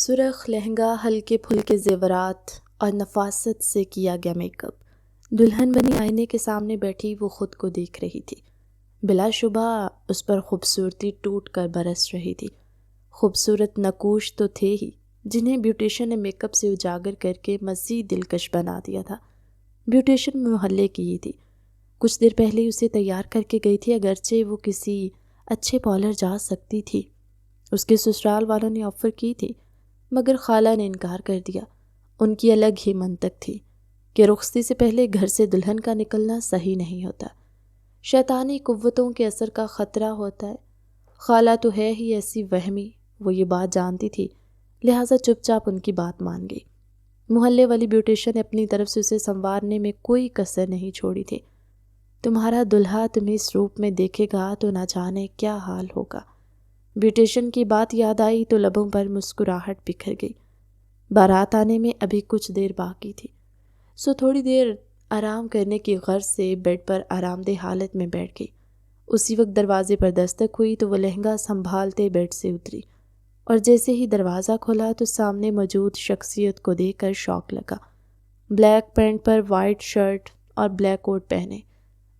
سرخ لہنگا، ہلکے پھلکے زیورات اور نفاست سے کیا گیا میک اپ۔ دلہن بنی آئینے کے سامنے بیٹھی وہ خود کو دیکھ رہی تھی۔ بلا شبہ اس پر خوبصورتی ٹوٹ کر برس رہی تھی۔ خوبصورت نقوش تو تھے ہی، جنہیں بیوٹیشن نے میک اپ سے اجاگر کر کے مزید دلکش بنا دیا تھا۔ بیوٹیشن محلے کی ہی تھی، کچھ دیر پہلے اسے تیار کر کے گئی تھی، اگرچہ وہ کسی اچھے پارلر جا سکتی تھی۔ اس کے سسرال والوں نے آفر کی تھی، مگر خالہ نے انکار کر دیا۔ ان کی الگ ہی منطق تھی کہ رخصتی سے پہلے گھر سے دلہن کا نکلنا صحیح نہیں ہوتا، شیطانی قوتوں کے اثر کا خطرہ ہوتا ہے۔ خالہ تو ہے ہی ایسی وہمی، وہ یہ بات جانتی تھی، لہٰذا چپ چاپ ان کی بات مان گئی۔ محلے والی بیوٹیشن نے اپنی طرف سے اسے سنوارنے میں کوئی کسر نہیں چھوڑی تھی۔ تمہارا دلہا تمہیں اس روپ میں دیکھے گا تو نہ جانے کیا حال ہوگا۔ بیوٹیشن کی بات یاد آئی تو لبوں پر مسکراہٹ بکھر گئی۔ بارات آنے میں ابھی کچھ دیر باقی تھی، سو تھوڑی دیر آرام کرنے کی غرض سے بیڈ پر آرام دہ حالت میں بیٹھ گئی۔ اسی وقت دروازے پر دستک ہوئی تو وہ لہنگا سنبھالتے بیڈ سے اتری، اور جیسے ہی دروازہ کھولا تو سامنے موجود شخصیت کو دیکھ کر شوق لگا۔ بلیک پینٹ پر وائٹ شرٹ اور بلیک کوٹ پہنے،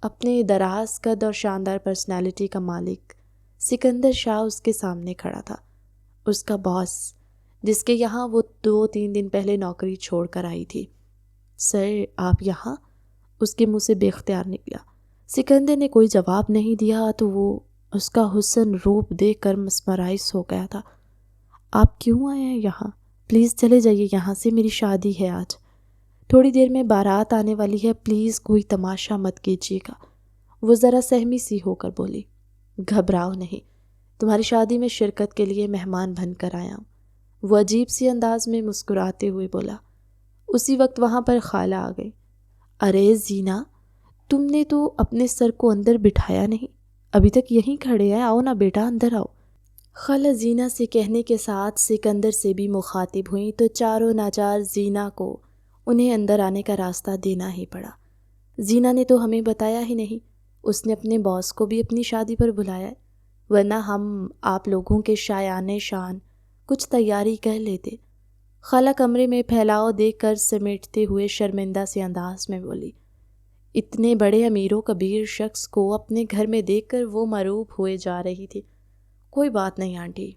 اپنے دراز قد اور شاندار پرسنالٹی کا مالک سکندر شاہ اس کے سامنے کھڑا تھا، اس کا باس، جس کے یہاں وہ 2-3 دن پہلے نوکری چھوڑ کر آئی تھی۔ سر، آپ یہاں؟ اس کے منہ سے بے اختیار نکلا۔ سکندر نے کوئی جواب نہیں دیا تو وہ اس کا حسن روپ دیکھ کر مسمرائز ہو گیا تھا۔ آپ کیوں آئے ہیں یہاں؟ پلیز چلے جائیے یہاں سے، میری شادی ہے آج، تھوڑی دیر میں بارات آنے والی ہے، پلیز کوئی تماشا مت کیجیے گا۔ وہ ذرا سہمی سی ہو کر بولی۔ گھبراؤ نہیں، تمہاری شادی میں شرکت کے لیے مہمان بن کر آیا ہوں، وہ عجیب سی انداز میں مسکراتے ہوئے بولا۔ اسی وقت وہاں پر خالہ آ گئی۔ ارے زینہ، تم نے تو اپنے سر کو اندر بٹھایا نہیں، ابھی تک یہیں کھڑے ہیں، آؤ نا بیٹا اندر آؤ۔ خالہ زینہ سے کہنے کے ساتھ سکندر سے بھی مخاطب ہوئیں تو چاروں ناچار زینہ کو انہیں اندر آنے کا راستہ دینا ہی پڑا۔ زینہ نے تو ہمیں بتایا ہی نہیں، اس نے اپنے باس کو بھی اپنی شادی پر بلایا ہے، ورنہ ہم آپ لوگوں کے شایان شان کچھ تیاری کر لیتے۔ خالہ کمرے میں پھیلاؤ دیکھ کر سمیٹتے ہوئے شرمندہ سے انداز میں بولی۔ اتنے بڑے امیر و کبیر شخص کو اپنے گھر میں دیکھ کر وہ مروب ہوئے جا رہی تھی۔ کوئی بات نہیں آنٹی،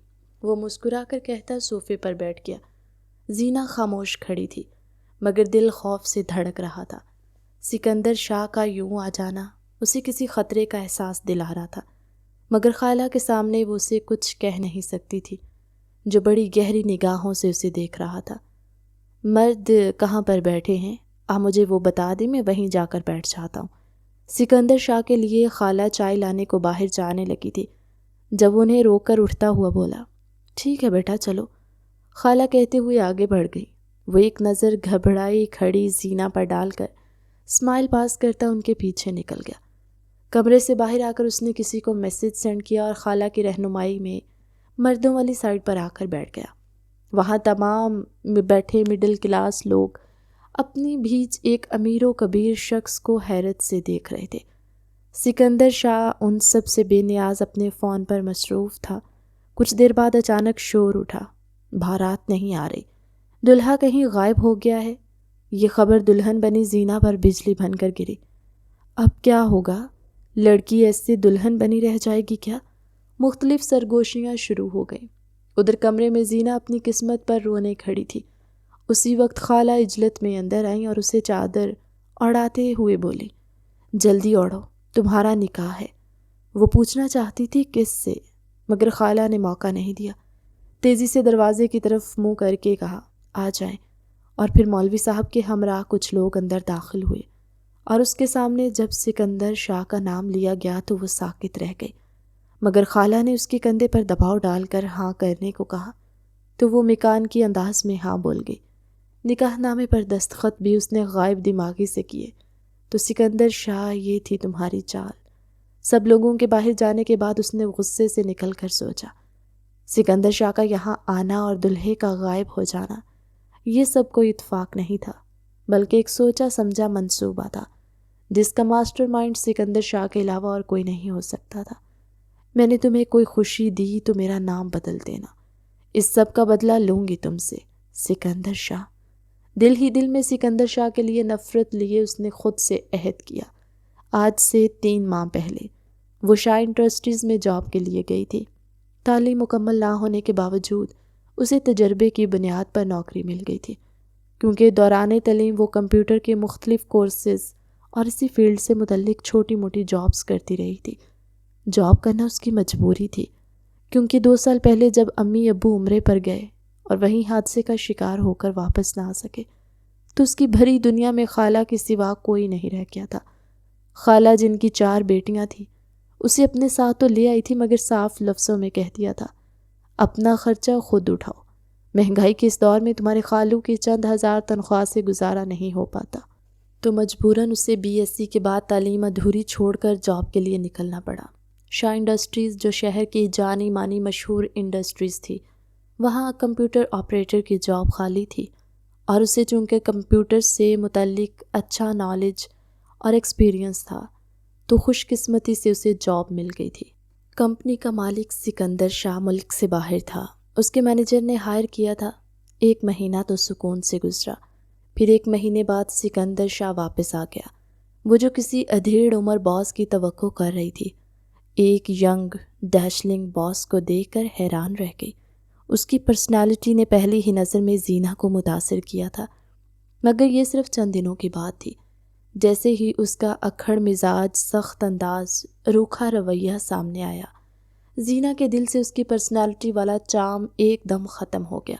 وہ مسکرا کر کہتا صوفے پر بیٹھ گیا۔ زینہ خاموش کھڑی تھی، مگر دل خوف سے دھڑک رہا تھا۔ سکندر شاہ کا یوں آ جانا اسے کسی خطرے کا احساس دلا رہا تھا، مگر خالہ کے سامنے وہ اسے کچھ کہہ نہیں سکتی تھی، جو بڑی گہری نگاہوں سے اسے دیکھ رہا تھا۔ مرد کہاں پر بیٹھے ہیں؟ مجھے وہ بتا دیں، میں وہیں جا کر بیٹھ جاتا ہوں۔ سکندر شاہ کے لیے خالہ چائے لانے کو باہر جانے لگی تھی، جب انہیں روک کر اٹھتا ہوا بولا، ٹھیک ہے بیٹا چلو۔ خالہ کہتے ہوئے آگے بڑھ گئی۔ وہ ایک نظر گھبرائی کھڑی زینہ پر ڈال کر اسمائل پاس کرتا ان کے پیچھے نکل گیا۔ کمرے سے باہر آ کر اس نے کسی کو میسج سینڈ کیا اور خالہ کی رہنمائی میں مردوں والی سائڈ پر آ کر بیٹھ گیا۔ وہاں تمام بیٹھے مڈل کلاس لوگ اپنی بیچ ایک امیر و کبیر شخص کو حیرت سے دیکھ رہے تھے۔ سکندر شاہ ان سب سے بے نیاز اپنے فون پر مصروف تھا۔ کچھ دیر بعد اچانک شور اٹھا، بارات نہیں آ رہی، دلہا کہیں غائب ہو گیا ہے۔ یہ خبر دلہن بنی زینہ پر بجلی بن کر گری۔ اب کیا ہوگا؟ لڑکی ایسے دلہن بنی رہ جائے گی کیا؟ مختلف سرگوشیاں شروع ہو گئیں۔ ادھر کمرے میں زینہ اپنی قسمت پر رونے کھڑی تھی۔ اسی وقت خالہ عجلت میں اندر آئیں اور اسے چادر اڑاتے ہوئے بولی، جلدی اوڑھو، تمہارا نکاح ہے۔ وہ پوچھنا چاہتی تھی کس سے، مگر خالہ نے موقع نہیں دیا۔ تیزی سے دروازے کی طرف منہ کر کے کہا، آ جائیں، اور پھر مولوی صاحب کے ہمراہ کچھ لوگ اندر داخل ہوئے، اور اس کے سامنے جب سکندر شاہ کا نام لیا گیا تو وہ ساکت رہ گئی، مگر خالہ نے اس کے کندھے پر دباؤ ڈال کر ہاں کرنے کو کہا تو وہ مکان کی انداز میں ہاں بول گئی۔ نکاح نامے پر دستخط بھی اس نے غائب دماغی سے کیے۔ تو سکندر شاہ، یہ تھی تمہاری چال۔ سب لوگوں کے باہر جانے کے بعد اس نے غصے سے نکل کر سوچا، سکندر شاہ کا یہاں آنا اور دلہے کا غائب ہو جانا، یہ سب کوئی اتفاق نہیں تھا، بلکہ ایک سوچا سمجھا منصوبہ تھا، جس کا ماسٹر مائنڈ سکندر شاہ کے علاوہ اور کوئی نہیں ہو سکتا تھا۔ میں نے تمہیں کوئی خوشی دی تو میرا نام بدل دینا، اس سب کا بدلہ لوں گی تم سے، سکندر شاہ۔ دل ہی دل میں سکندر شاہ کے لیے نفرت لیے اس نے خود سے عہد کیا۔ آج سے 3 ماہ پہلے وہ شاہ انڈسٹریز میں جاب کے لیے گئی تھی۔ تعلیم مکمل نہ ہونے کے باوجود اسے تجربے کی بنیاد پر نوکری مل گئی تھی، کیونکہ دوران تعلیم وہ کمپیوٹر کے مختلف کورسز اور اسی فیلڈ سے متعلق چھوٹی موٹی جابز کرتی رہی تھی۔ جاب کرنا اس کی مجبوری تھی، کیونکہ 2 سال پہلے جب امی ابو عمرے پر گئے اور وہیں حادثے کا شکار ہو کر واپس نہ آ سکے تو اس کی بھری دنیا میں خالہ کے سوا کوئی نہیں رہ گیا تھا۔ خالہ جن کی 4 بیٹیاں تھیں اسے اپنے ساتھ تو لے آئی تھی، مگر صاف لفظوں میں کہہ دیا تھا اپنا خرچہ خود اٹھاؤ، مہنگائی کے اس دور میں تمہارے خالو کے چند ہزار تنخواہ سے گزارا نہیں ہو پاتا۔ تو مجبوراً اسے BSc کے بعد تعلیم ادھوری چھوڑ کر جاب کے لیے نکلنا پڑا۔ شاہ انڈسٹریز جو شہر کی جانی مانی مشہور انڈسٹریز تھی، وہاں کمپیوٹر آپریٹر کی جاب خالی تھی، اور اسے چونکہ کمپیوٹر سے متعلق اچھا نالج اور ایکسپیرینس تھا تو خوش قسمتی سے اسے جاب مل گئی تھی۔ کمپنی کا مالک سکندر شاہ ملک سے باہر تھا۔ اس کے مینیجر نے ہائر کیا تھا۔ 1 مہینہ تو سکون سے گزرا، پھر 1 مہینے بعد سکندر شاہ واپس آ گیا۔ وہ جو کسی ادھیڑ عمر باس کی توقع کر رہی تھی، ایک ینگ ڈیشلنگ باس کو دیکھ کر حیران رہ گئی۔ اس کی پرسنالٹی نے پہلی ہی نظر میں زینہ کو متاثر کیا تھا، مگر یہ صرف چند دنوں کی بات تھی۔ جیسے ہی اس کا اکھڑ مزاج، سخت انداز، روکھا رویہ سامنے آیا، زینہ کے دل سے اس کی پرسنالٹی والا چارم ایک دم ختم ہو گیا۔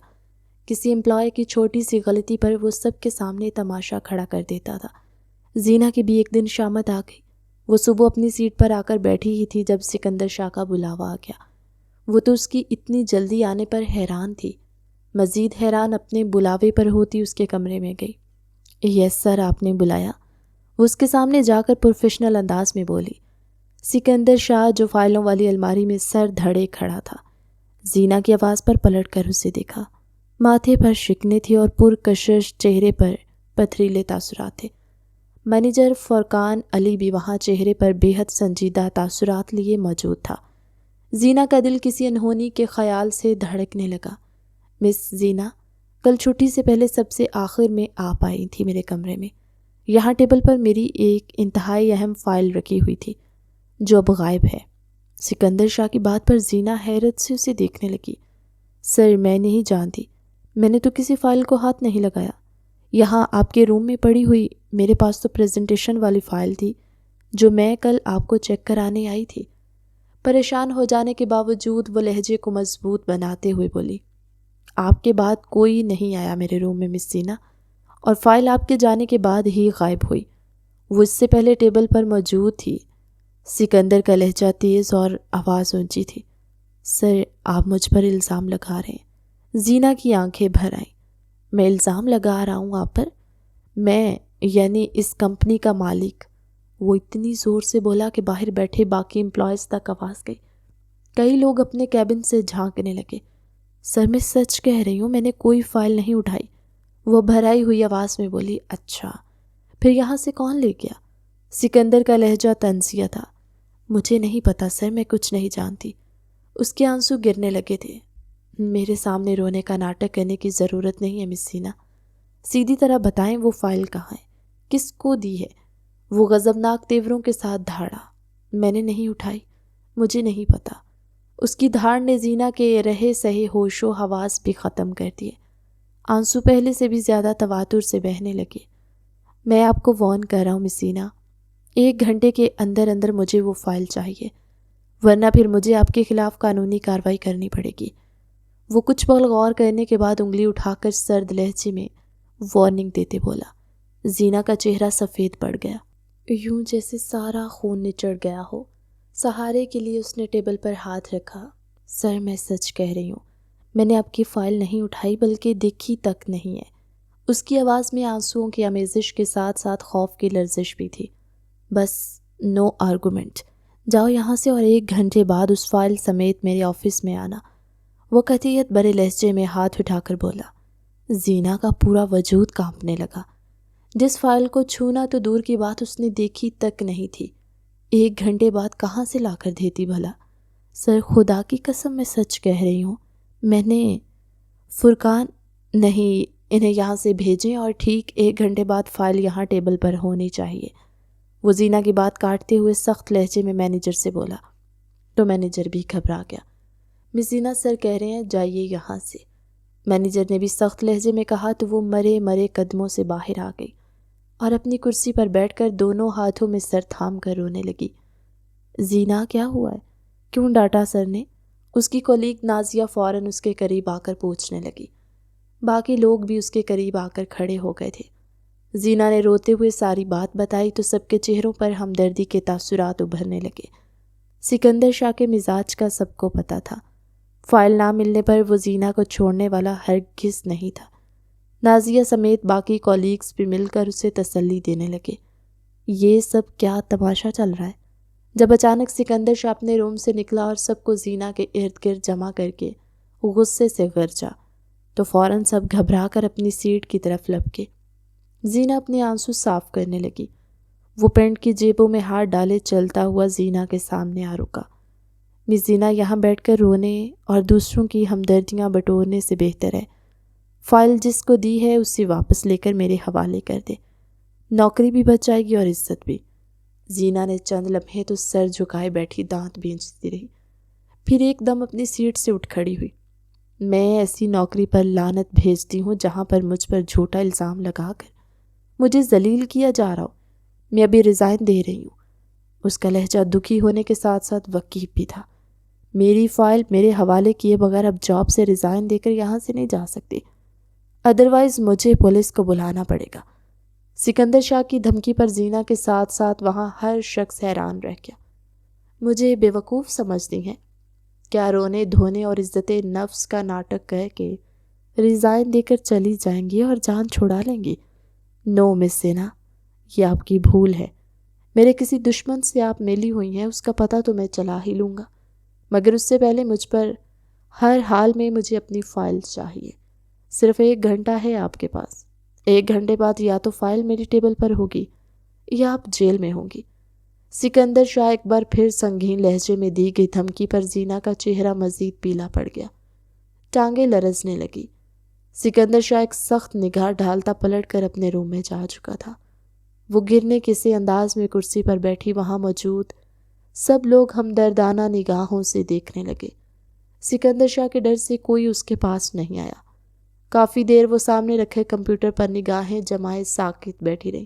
کسی امپلائی کی چھوٹی سی غلطی پر وہ سب کے سامنے تماشا کھڑا کر دیتا تھا۔ زینہ کی بھی ایک دن شامت آ گئی۔ وہ صبح اپنی سیٹ پر آ کر بیٹھی ہی تھی جب سکندر شاہ کا بلاوا آ گیا۔ وہ تو اس کی اتنی جلدی آنے پر حیران تھی، مزید حیران اپنے بلاوے پر ہوتی اس کے کمرے میں گئی۔ یس سر، آپ نے بلایا؟ وہ اس کے سامنے جا کر پروفیشنل انداز میں بولی۔ سکندر شاہ جو فائلوں والی الماری میں سر دھڑے کھڑا تھا، زینہ کی آواز پر پلٹ کر اسے دیکھا۔ ماتھے پر شکنیں تھی اور پرکشش چہرے پر پتھریلے تاثرات تھے۔ مینیجر فرقان علی بھی وہاں چہرے پر بے حد سنجیدہ تاثرات لیے موجود تھا۔ زینہ کا دل کسی انہونی کے خیال سے دھڑکنے لگا۔ مس زینہ، کل چھٹی سے پہلے سب سے آخر میں آپ آئی تھی میرے کمرے میں۔ یہاں ٹیبل پر میری ایک انتہائی اہم فائل رکھی ہوئی تھی جو اب غائب ہے۔ سکندر شاہ کی بات پر زینہ حیرت سے اسے دیکھنے لگی۔ سر، میں نہیں جانتی، میں نے تو کسی فائل کو ہاتھ نہیں لگایا۔ یہاں آپ کے روم میں پڑی ہوئی میرے پاس تو پریزنٹیشن والی فائل تھی جو میں کل آپ کو چیک کرانے آئی تھی۔ پریشان ہو جانے کے باوجود وہ لہجے کو مضبوط بناتے ہوئے بولی، آپ کے بعد کوئی نہیں آیا میرے روم میں مس زینہ، اور فائل آپ کے جانے کے بعد ہی غائب ہوئی۔ وہ اس سے پہلے ٹیبل پر موجود تھی۔ سکندر کا لہجہ تیز اور آواز اونچی تھی۔ سر، آپ مجھ پر الزام لگا رہے ہیں۔ زینہ کی آنکھیں بھر آئیں۔ میں الزام لگا رہا ہوں آپ پر؟ میں یعنی اس کمپنی کا مالک؟ وہ اتنی زور سے بولا کہ باہر بیٹھے باقی امپلائیز تک آواز گئی۔ کئی لوگ اپنے کیبن سے جھانکنے لگے۔ سر، میں سچ کہہ رہی ہوں، میں نے کوئی فائل نہیں اٹھائی، وہ بھرائی ہوئی آواز میں بولی۔ اچھا، پھر یہاں سے کون لے گیا؟ سکندر کا لہجہ طنزیہ تھا۔ مجھے نہیں پتا سر، میں کچھ نہیں جانتی۔ اس کے آنسو گرنے لگے تھے۔ میرے سامنے رونے کا ناٹک کرنے کی ضرورت نہیں ہے مس زینہ، سیدھی طرح بتائیں وہ فائل کہاں ہے، کس کو دی ہے؟ وہ غضبناک تیوروں کے ساتھ دھاڑا۔ میں نے نہیں اٹھائی، مجھے نہیں پتا۔ اس کی دھاڑ نے زینہ کے رہے سہے ہوش و حواس بھی ختم کر دیے۔ آنسو پہلے سے بھی زیادہ تواتر سے بہنے لگے۔ میں آپ کو وارن کر رہا ہوں مس زینہ، 1 گھنٹے کے اندر اندر مجھے وہ فائل چاہیے، ورنہ پھر مجھے آپ کے خلاف قانونی کارروائی کرنی پڑے گی۔ وہ کچھ پل غور کرنے کے بعد انگلی اٹھا کر سرد لہجے میں وارننگ دیتے بولا۔ زینہ کا چہرہ سفید پڑ گیا، یوں جیسے سارا خون نچڑ گیا ہو۔ سہارے کے لیے اس نے ٹیبل پر ہاتھ رکھا۔ سر، میں سچ کہہ رہی ہوں، میں نے آپ کی فائل نہیں اٹھائی، بلکہ دیکھی تک نہیں ہے۔ اس کی آواز میں آنسوؤں کی آمیزش کے ساتھ ساتھ خوف کی لرزش بھی تھی۔ بس نو آرگومنٹ، جاؤ یہاں سے اور 1 گھنٹے بعد اس فائل سمیت میرے آفس میں آنا۔ وہ قطعیت بھرے لہجے میں ہاتھ اٹھا کر بولا۔ زینہ کا پورا وجود کانپنے لگا۔ جس فائل کو چھونا تو دور کی بات اس نے دیکھی تک نہیں تھی، 1 گھنٹے بعد کہاں سے لا کر دیتی بھلا؟ سر، خدا کی قسم میں سچ کہہ رہی ہوں، میں نے فرقان، نہیں، انہیں یہاں سے بھیجیں اور ٹھیک 1 گھنٹے بعد فائل یہاں ٹیبل پر ہونی چاہیے۔ وہ زینہ کی بات کاٹتے ہوئے سخت لہجے میں مینیجر سے بولا، تو مینیجر بھی گھبرا گیا۔ مس زینہ سر کہہ رہے ہیں جائیے یہاں سے۔ مینیجر نے بھی سخت لہجے میں کہا تو وہ مرے مرے قدموں سے باہر آ گئی اور اپنی کرسی پر بیٹھ کر دونوں ہاتھوں میں سر تھام کر رونے لگی۔ زینہ، کیا ہوا ہے؟ کیوں ڈانٹا سر نے؟ اس کی کولیگ نازیہ فوراً اس کے قریب آ کر پوچھنے لگی۔ باقی لوگ بھی اس کے قریب آ کر کھڑے ہو گئے تھے۔ زینہ نے روتے ہوئے ساری بات بتائی تو سب کے چہروں پر ہمدردی کے تاثرات ابھرنے لگے۔ سکندر شاہ کے مزاج کا سب کو پتہ تھا۔ فائل نہ ملنے پر وہ زینہ کو چھوڑنے والا ہرگز نہیں تھا۔ نازیہ سمیت باقی کولیگز بھی مل کر اسے تسلی دینے لگے۔ یہ سب کیا تماشا چل رہا ہے؟ جب اچانک سکندر شاہ اپنے روم سے نکلا اور سب کو زینہ کے ارد گرد جمع کر کے غصے سے گرجا تو فوراً سب گھبرا کر اپنی سیٹ کی طرف لپکے۔ زینہ اپنے آنسو صاف کرنے لگی۔ وہ پینٹ کی جیبوں میں ہاتھ ڈالے چلتا ہوا زینہ کے سامنے آ رکا۔ مس زینہ، یہاں بیٹھ کر رونے اور دوسروں کی ہمدردیاں بٹورنے سے بہتر ہے فائل جس کو دی ہے اسے واپس لے کر میرے حوالے کر دے۔ نوکری بھی بچ جائے گی اور عزت بھی۔ زینہ نے چند لمحے تو سر جھکائے بیٹھی دانت بھینچتی رہی، پھر ایک دم اپنی سیٹ سے اٹھ کھڑی ہوئی۔ میں ایسی نوکری پر لعنت بھیجتی ہوں جہاں پر مجھ پر جھوٹا الزام لگا کر مجھے ذلیل کیا جا رہا ہو۔ میں ابھی ریزائن دے رہی ہوں۔ اس کا لہجہ دکھی ہونے کے ساتھ ساتھ وقیف بھی تھا۔ میری فائل میرے حوالے کیے بغیر اب جاب سے ریزائن دے کر یہاں سے نہیں جا سکتی، ادروائز مجھے پولیس کو بلانا پڑے گا۔ سکندر شاہ کی دھمکی پر زینہ کے ساتھ ساتھ وہاں ہر شخص حیران رہ گیا۔ مجھے بے وقوف سمجھتی ہیں؟ کیا رونے دھونے اور عزت نفس کا ناٹک کر کے ریزائن دے کر چلی جائیں گی اور جان چھڑا لیں گی؟ نو مس زینہ، یہ آپ کی بھول ہے۔ میرے کسی دشمن سے آپ ملی ہوئی ہیں، اس کا پتہ تو میں چلا ہی لوں گا، مگر اس سے پہلے مجھ پر ہر حال میں مجھے اپنی فائل چاہیے۔ صرف 1 گھنٹہ ہے آپ کے پاس۔ 1 گھنٹے بعد یا تو فائل میری ٹیبل پر ہوگی یا آپ جیل میں ہوں گی۔ سکندر شاہ ایک بار پھر سنگین لہجے میں دی گئی دھمکی پر زینہ کا چہرہ مزید پیلا پڑ گیا، ٹانگیں لرزنے لگی۔ سکندر شاہ ایک سخت نگاہ ڈالتا پلٹ کر اپنے روم میں جا چکا تھا۔ وہ گرنے کسی انداز میں کرسی پر بیٹھی وہاں موجود سب لوگ ہمدردانہ نگاہوں سے دیکھنے لگے۔ سکندر شاہ کے ڈر سے کوئی اس کے پاس نہیں آیا۔ کافی دیر وہ سامنے رکھے کمپیوٹر پر نگاہیں جمائے ساکت بیٹھی رہی،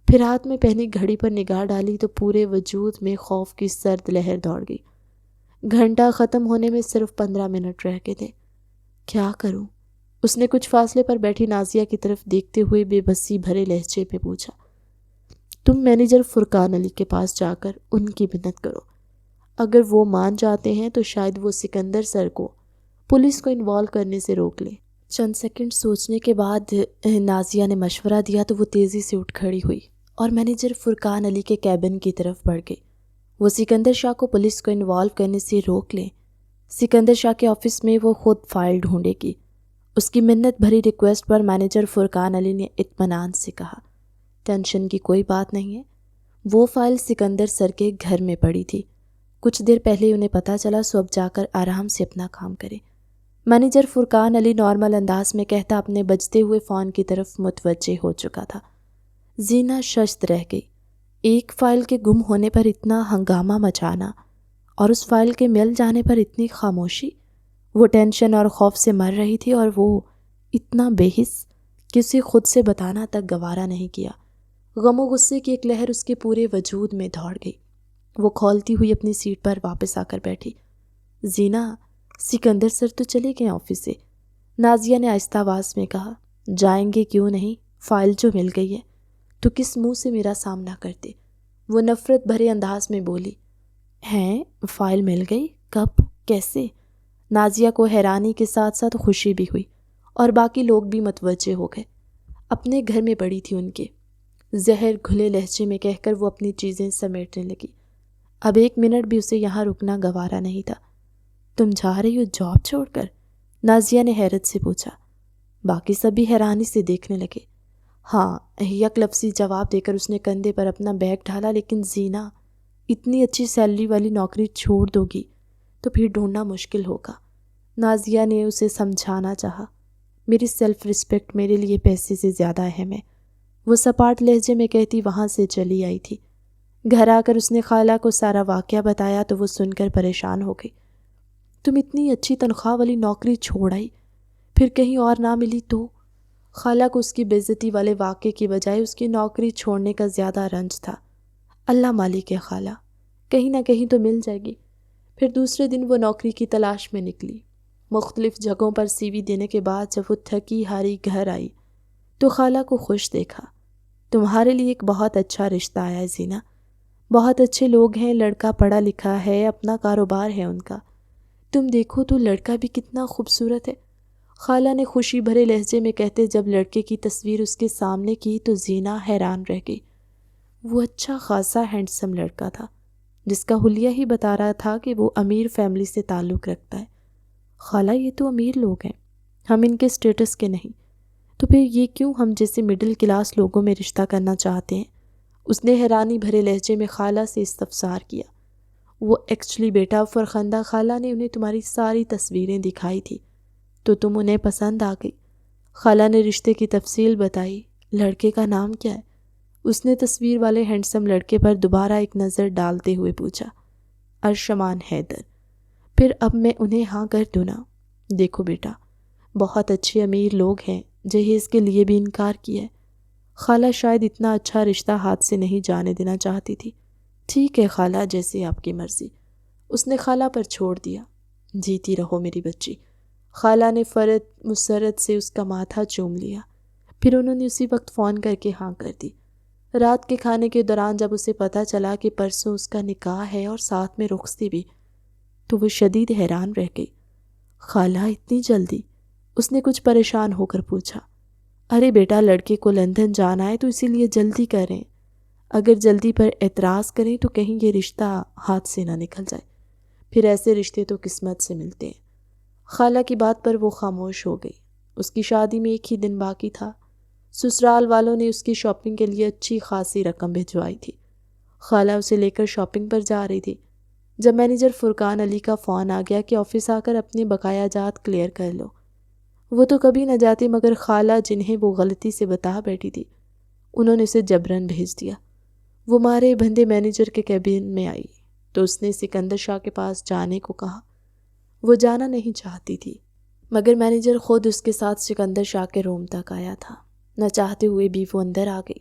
پھر ہاتھ میں پہنی گھڑی پر نگاہ ڈالی تو پورے وجود میں خوف کی سرد لہر دوڑ گئی۔ گھنٹہ ختم ہونے میں صرف 15 منٹ رہ گئے تھے۔ کیا کروں؟ اس نے کچھ فاصلے پر بیٹھی نازیہ کی طرف دیکھتے ہوئے بے بسی بھرے لہجے میں پوچھا۔ تم مینیجر فرقان علی کے پاس جا کر ان کی منت کرو، اگر وہ مان جاتے ہیں تو شاید وہ سکندر سر کو پولیس کو انوالو کرنے سے روک لیں۔ چند سیکنڈ سوچنے کے بعد نازیہ نے مشورہ دیا تو وہ تیزی سے اٹھ کھڑی ہوئی اور مینیجر فرقان علی کے کیبن کی طرف بڑھ گئی۔ وہ سکندر شاہ کو پولیس کو انوالو کرنے سے روک لیں۔ سکندر شاہ کے آفس میں وہ خود فائل ڈھونڈے گی۔ اس کی منت بھری ریکویسٹ پر مینیجر فرقان علی نے اطمینان سے کہا، ٹینشن کی کوئی بات نہیں ہے، وہ فائل سکندر سر کے گھر میں پڑی تھی، کچھ دیر پہلے انہیں پتہ چلا، سو اب جا کر آرام سے اپنا کام کرے۔ مینیجر فرقان علی نارمل انداز میں کہتا اپنے بجتے ہوئے فون کی طرف متوجہ ہو چکا تھا۔ زینہ ششت رہ گئی۔ ایک فائل کے گم ہونے پر اتنا ہنگامہ مچانا اور اس فائل کے مل جانے پر اتنی خاموشی۔ وہ ٹینشن اور خوف سے مر رہی تھی اور وہ اتنا بے حس کہ اسے خود سے بتانا تک گوارا نہیں کیا۔ غم و غصے کی ایک لہر اس کے پورے وجود میں دوڑ گئی۔ وہ کھولتی ہوئی اپنی سیٹ پر واپس آ کر بیٹھی۔ زینہ، سکندر سر تو چلے گئے آفس سے، نازیہ نے آہستہ آواز میں کہا۔ جائیں گے کیوں نہیں، فائل جو مل گئی ہے تو کس منہ سے میرا سامنا کرتے؟ وہ نفرت بھرے انداز میں بولی۔ ہیں، فائل مل گئی؟ کب؟ کیسے؟ نازیہ کو حیرانی کے ساتھ ساتھ خوشی بھی ہوئی اور باقی لوگ بھی متوجہ ہو گئے۔ اپنے گھر میں پڑی تھی ان کے، زہر گھلے لہجے میں کہہ کر وہ اپنی چیزیں سمیٹنے لگی۔ اب 1 منٹ بھی اسے یہاں رکنا گوارا نہیں تھا۔ تم جا رہی ہو جاب چھوڑ کر؟ نازیہ نے حیرت سے پوچھا۔ باقی سب بھی حیرانی سے دیکھنے لگے۔ ہاں، یک لفظی جواب دے کر اس نے کندھے پر اپنا بیگ ڈالا۔ لیکن زینہ، اتنی اچھی سیلری والی نوکری چھوڑ دو گی تو پھر ڈھونڈنا مشکل ہوگا۔ نازیہ نے اسے سمجھانا چاہا، میری سیلف رسپیکٹ میرے لیے پیسے سے زیادہ اہم ہے، وہ سپاٹ لہجے میں کہتی وہاں سے چلی آئی تھی۔ گھر آ کر اس نے خالہ کو سارا واقعہ بتایا تو وہ سن کر پریشان ہو گئی۔ تم اتنی اچھی تنخواہ والی نوکری چھوڑ آئی، پھر کہیں اور نہ ملی تو؟ خالہ کو اس کی بے عزتی والے واقعے کی بجائے اس کی نوکری چھوڑنے کا زیادہ رنج تھا۔ اللہ مالک ہے خالہ، کہیں نہ کہیں تو مل جائے گی۔ پھر دوسرے دن وہ نوکری کی تلاش میں نکلی۔ مختلف جگہوں پر سی وی دینے کے بعد جب وہ تھکی ہاری گھر آئی تو خالہ کو خوش دیکھا۔ تمہارے لیے ایک بہت اچھا رشتہ آیا ہے زینہ، بہت اچھے لوگ ہیں، لڑکا پڑھا لکھا ہے، اپنا کاروبار ہے ان کا، تم دیکھو تو لڑکا بھی کتنا خوبصورت ہے، خالہ نے خوشی بھرے لہجے میں کہتے جب لڑکے کی تصویر اس کے سامنے کی تو زینہ حیران رہ گئی۔ وہ اچھا خاصا ہینڈسم لڑکا تھا جس کا حلیہ ہی بتا رہا تھا کہ وہ امیر فیملی سے تعلق رکھتا ہے۔ خالہ یہ تو امیر لوگ ہیں، ہم ان کے سٹیٹس کے نہیں، تو پھر یہ کیوں ہم جیسے مڈل کلاس لوگوں میں رشتہ کرنا چاہتے ہیں؟ اس نے حیرانی بھرے لہجے میں خالہ سے استفسار کیا۔ وہ ایکچولی بیٹا فرخندہ خالہ نے انہیں تمہاری ساری تصویریں دکھائی تھی تو تم انہیں پسند آ گئی۔ خالہ نے رشتے کی تفصیل بتائی۔ لڑکے کا نام کیا ہے؟ اس نے تصویر والے ہینڈسم لڑکے پر دوبارہ ایک نظر ڈالتے ہوئے پوچھا۔ ارشمان حیدر۔ پھر اب میں انہیں ہاں کر دوں نا؟ دیکھو بیٹا، بہت اچھے امیر لوگ ہیں، جہیز کے لیے بھی انکار کیا ہے۔ خالہ شاید اتنا اچھا رشتہ ہاتھ سے نہیں جانے دینا چاہتی تھی۔ ٹھیک ہے خالہ، جیسے آپ کی مرضی، اس نے خالہ پر چھوڑ دیا۔ جیتی رہو میری بچی۔ خالہ نے فرد مسرت سے اس کا ماتھا چوم لیا، پھر انہوں نے اسی وقت فون کر کے ہاں کر دی۔ رات کے کھانے کے دوران جب اسے پتہ چلا کہ پرسوں اس کا نکاح ہے اور ساتھ میں رخصتی بھی، تو وہ شدید حیران رہ گئی۔ خالہ اتنی جلدی؟ اس نے کچھ پریشان ہو کر پوچھا۔ ارے بیٹا، لڑکے کو لندن جانا ہے تو اسی لیے جلدی کریں، اگر جلدی پر اعتراض کریں تو کہیں یہ رشتہ ہاتھ سے نہ نکل جائے، پھر ایسے رشتے تو قسمت سے ملتے ہیں۔ خالہ کی بات پر وہ خاموش ہو گئی۔ اس کی شادی میں ایک ہی دن باقی تھا۔ سسرال والوں نے اس کی شاپنگ کے لیے اچھی خاصی رقم بھجوائی تھی۔ خالہ اسے لے کر شاپنگ پر جا رہی تھی جب مینیجر فرقان علی کا فون آ گیا کہ آفس آ کر اپنے بقایا جات کلیئر کر لو۔ وہ تو کبھی نہ جاتی مگر خالہ جنہیں وہ غلطی سے بتا بیٹھی تھی انہوں نے اسے جبراً بھیج دیا۔ وہ مارے بندے مینیجر کے کیبن میں آئی تو اس نے سکندر شاہ کے پاس جانے کو کہا۔ وہ جانا نہیں چاہتی تھی مگر مینیجر خود اس کے ساتھ سکندر شاہ کے روم تک آیا تھا۔ نہ چاہتے ہوئے بھی وہ اندر آ گئی۔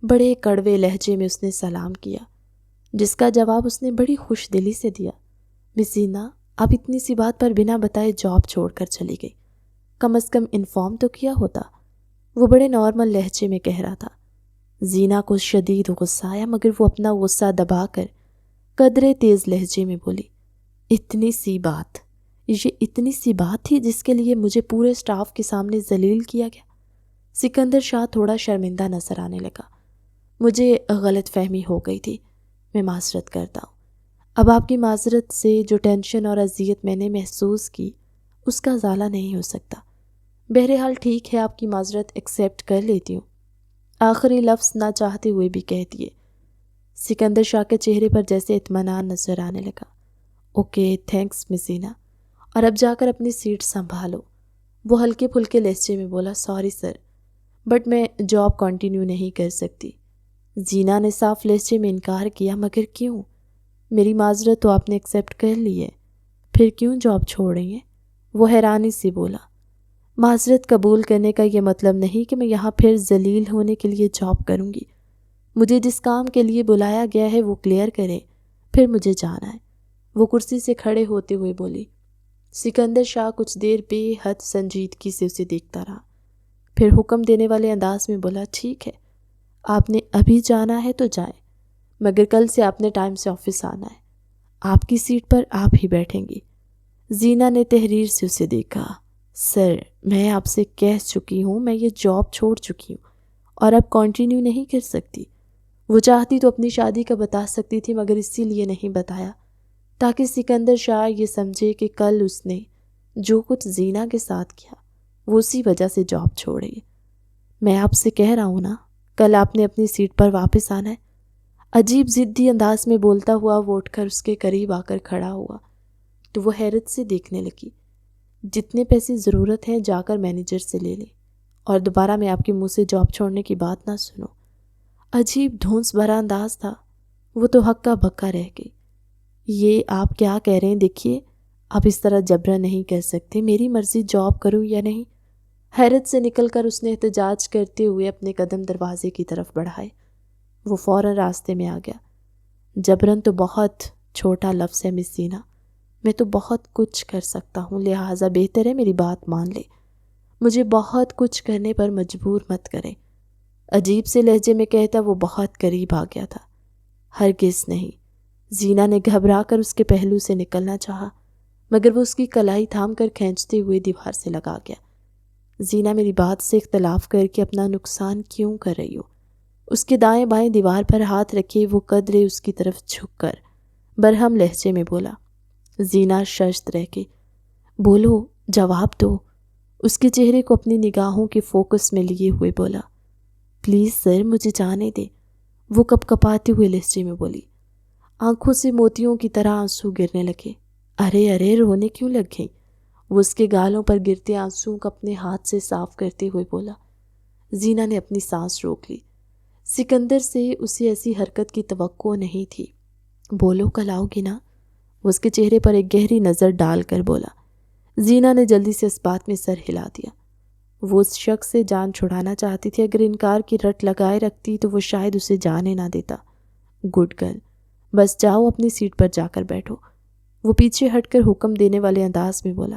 بڑے کڑوے لہجے میں اس نے سلام کیا، جس کا جواب اس نے بڑی خوش دلی سے دیا۔ مس زینہ، آپ اتنی سی بات پر بنا بتائے جاب چھوڑ کر چلی گئی، کم از کم انفارم تو کیا ہوتا۔ وہ بڑے نارمل لہجے میں کہہ رہا تھا۔ زینہ کو شدید غصہ آیا مگر وہ اپنا غصہ دبا کر قدرے تیز لہجے میں بولی، اتنی سی بات؟ یہ اتنی سی بات تھی جس کے لیے مجھے پورے سٹاف کے سامنے ذلیل کیا گیا؟ سکندر شاہ تھوڑا شرمندہ نظر آنے لگا۔ مجھے غلط فہمی ہو گئی تھی، میں معذرت کرتا ہوں۔ اب آپ کی معذرت سے جو ٹینشن اور اذیت میں نے محسوس کی اس کا ازالہ نہیں ہو سکتا۔ بہرحال ٹھیک ہے، آپ کی معذرت ایکسیپٹ کر لیتی ہوں، آخری لفظ نہ چاہتے ہوئے بھی کہہ دیے۔ سکندر شاہ کے چہرے پر جیسے اطمینان نظر آنے لگا۔ اوکے، تھینکس مس زینہ، اور اب جا کر اپنی سیٹ سنبھالو۔ وہ ہلکے پھلکے لہجے میں بولا، سوری سر، بٹ میں جاب کنٹینیو نہیں کر سکتی۔ زینہ نے صاف لہجے میں انکار کیا، مگر کیوں؟ میری معذرت تو آپ نے ایکسیپٹ کر لی ہے، پھر کیوں جاب چھوڑ رہی ہیں؟ وہ حیرانی سے بولا، معذرت قبول کرنے کا یہ مطلب نہیں کہ میں یہاں پھر ذلیل ہونے کے لیے جاب کروں گی۔ مجھے جس کام کے لیے بلایا گیا ہے وہ کلیئر کریں، پھر مجھے جانا ہے۔ وہ کرسی سے کھڑے ہوتے ہوئے بولی۔ سکندر شاہ کچھ دیر بے حد سنجیدگی سے اسے دیکھتا رہا، پھر حکم دینے والے انداز میں بولا، ٹھیک ہے، آپ نے ابھی جانا ہے تو جائیں، مگر کل سے آپ نے ٹائم سے آفس آنا ہے، آپ کی سیٹ پر آپ ہی بیٹھیں گی۔ زینہ نے تحریر سے اسے دیکھا۔ سر، میں آپ سے کہہ چکی ہوں، میں یہ جاب چھوڑ چکی ہوں اور اب کنٹینیو نہیں کر سکتی۔ وہ چاہتی تو اپنی شادی کا بتا سکتی تھی مگر اسی لیے نہیں بتایا تاکہ سکندر شاہ یہ سمجھے کہ کل اس نے جو کچھ زینہ کے ساتھ کیا وہ اسی وجہ سے جاب چھوڑ رہی ہے۔ میں آپ سے کہہ رہا ہوں نا، کل آپ نے اپنی سیٹ پر واپس آنا ہے۔ عجیب ضدی انداز میں بولتا ہوا وہ اٹھ کر اس کے قریب آ کر کھڑا ہوا تو وہ حیرت سے دیکھنے لگی۔ جتنے پیسے ضرورت ہیں جا کر مینیجر سے لے لیں، اور دوبارہ میں آپ کے منہ سے جاب چھوڑنے کی بات نہ سنوں۔ عجیب ڈھونس بھرا انداز تھا۔ وہ تو ہکا بکا رہ گئی۔ یہ آپ کیا کہہ رہے ہیں؟ دیکھیے، آپ اس طرح جبرا نہیں کر سکتے، میری مرضی جاب کروں یا نہیں۔ حیرت سے نکل کر اس نے احتجاج کرتے ہوئے اپنے قدم دروازے کی طرف بڑھائے۔ وہ فوراً راستے میں آ گیا۔ جبرن تو بہت چھوٹا لفظ ہے مس زینہ، میں تو بہت کچھ کر سکتا ہوں، لہٰذا بہتر ہے میری بات مان لے۔ مجھے بہت کچھ کرنے پر مجبور مت کریں۔ عجیب سے لہجے میں کہتا وہ بہت قریب آ گیا تھا۔ ہرگز نہیں۔ زینہ نے گھبرا کر اس کے پہلو سے نکلنا چاہا، مگر وہ اس کی کلائی تھام کر کھینچتے ہوئے دیوار سے لگا گیا۔ زینہ، میری بات سے اختلاف کر کے اپنا نقصان کیوں کر رہی ہو؟ اس کے دائیں بائیں دیوار پر ہاتھ رکھے وہ قدرے اس کی طرف جھک کر برہم لہجے میں بولا۔ زینہ ششت رہ کے، بولو، جواب دو۔ اس کے چہرے کو اپنی نگاہوں کے فوکس میں لیے ہوئے بولا۔ پلیز سر، مجھے جانے دے، وہ کپ کپاتے ہوئے لہجے میں بولی۔ آنکھوں سے موتیوں کی طرح آنسو گرنے لگے۔ ارے ارے، رونے کیوں لگ گئی؟ وہ اس کے گالوں پر گرتے آنسوؤں کو اپنے ہاتھ سے صاف کرتے ہوئے بولا۔ زینہ نے اپنی سانس روک لی۔ سکندر سے اسے ایسی حرکت کی توقع نہیں تھی۔ بولو، کل آؤ گی نا؟ وہ اس کے چہرے پر ایک گہری نظر ڈال کر بولا۔ زینہ نے جلدی سے اس بات میں سر ہلا دیا۔ وہ اس شخص سے جان چھڑانا چاہتی تھی، اگر انکار کی رٹ لگائے رکھتی تو وہ شاید اسے جانے نہ دیتا۔ گڈ گرل، بس جاؤ اپنی سیٹ پر جا کر بیٹھو، وہ پیچھے ہٹ کر حکم دینے والے انداز میں بولا۔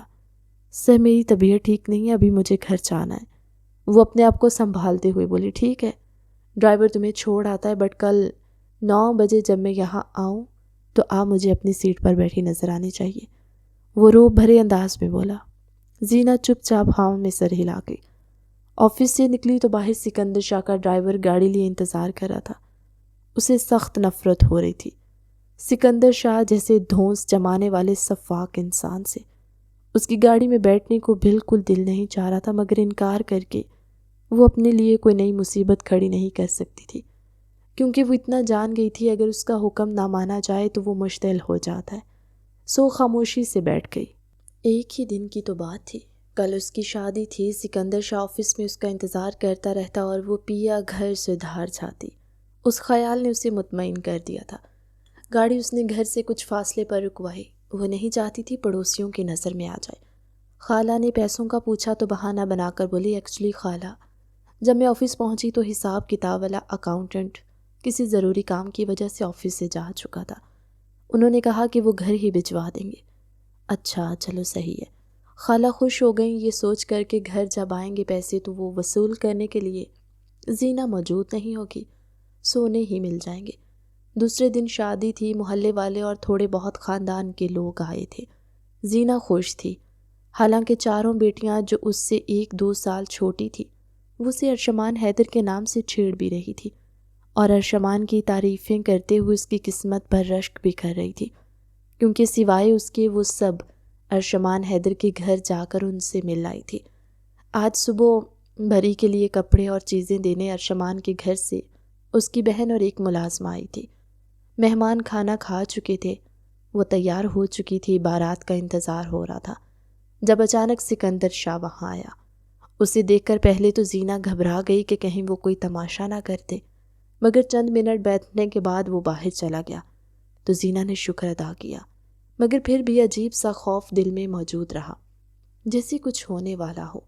سر، میری طبیعت ٹھیک نہیں ہے، ابھی مجھے گھر جانا ہے، وہ اپنے آپ کو سنبھالتے ہوئے بولی۔ ٹھیک ہے، ڈرائیور تمہیں چھوڑ آتا ہے، بٹ کل 9 بجے جب میں یہاں آؤں تو آپ مجھے اپنی سیٹ پر بیٹھی نظر آنی چاہیے، وہ روب بھرے انداز میں بولا۔ زینہ چپ چاپ ہاں میں سر ہلا گئی۔ آفس سے نکلی تو باہر سکندر شاہ کا ڈرائیور گاڑی لیے انتظار کر رہا تھا۔ اسے سخت نفرت ہو رہی تھی سکندر شاہ جیسے دھونس جمانے والے سفاک انسان سے۔ اس کی گاڑی میں بیٹھنے کو بالکل دل نہیں چاہ رہا تھا، مگر انکار کر کے وہ اپنے لیے کوئی نئی مصیبت کھڑی نہیں کر سکتی تھی، کیونکہ وہ اتنا جان گئی تھی اگر اس کا حکم نہ مانا جائے تو وہ مشتعل ہو جاتا ہے۔ سو خاموشی سے بیٹھ گئی۔ ایک ہی دن کی تو بات تھی، کل اس کی شادی تھی۔ سکندر شاہ آفس میں اس کا انتظار کرتا رہتا اور وہ پیا گھر سے دھار جاتی۔ اس خیال نے اسے مطمئن کر دیا تھا۔ گاڑی اس نے گھر سے کچھ فاصلے پر رکوائی۔ وہ نہیں چاہتی تھی پڑوسیوں کی نظر میں آ جائے۔ خالہ نے پیسوں کا پوچھا تو بہانہ بنا کر بولی، ایکچولی خالہ، جب میں آفس پہنچی تو حساب کتاب والا اکاؤنٹنٹ کسی ضروری کام کی وجہ سے آفس سے جا چکا تھا۔ انہوں نے کہا کہ وہ گھر ہی بھجوا دیں گے۔ اچھا، چلو صحیح ہے۔ خالہ خوش ہو گئیں یہ سوچ کر کہ گھر جب آئیں گے پیسے تو وہ وصول کرنے کے لیے زینہ موجود نہیں ہوگی، سونے ہی مل جائیں گے۔ دوسرے دن شادی تھی، محلے والے اور تھوڑے بہت خاندان کے لوگ آئے تھے۔ زینہ خوش تھی، حالانکہ چاروں بیٹیاں جو اس سے 1-2 سال چھوٹی تھی وہ اسے ارشمان حیدر کے نام سے چھیڑ بھی رہی تھی، اور ارشمان کی تعریفیں کرتے ہوئے اس کی قسمت پر رشک بھی کر رہی تھی، کیونکہ سوائے اس کے وہ سب ارشمان حیدر کے گھر جا کر ان سے مل آئی تھی۔ آج صبح بھری کے لیے کپڑے اور چیزیں دینے ارشمان کے گھر سے اس کی بہن اور ایک ملازمہ آئی تھی۔ مہمان کھانا کھا چکے تھے، وہ تیار ہو چکی تھی، بارات کا انتظار ہو رہا تھا، جب اچانک سکندر شاہ وہاں آیا۔ اسے دیکھ کر پہلے تو زینہ گھبرا گئی کہ کہیں وہ کوئی تماشا نہ کرتے، مگر چند منٹ بیٹھنے کے بعد وہ باہر چلا گیا تو زینہ نے شکر ادا کیا، مگر پھر بھی عجیب سا خوف دل میں موجود رہا، جیسے کچھ ہونے والا ہو۔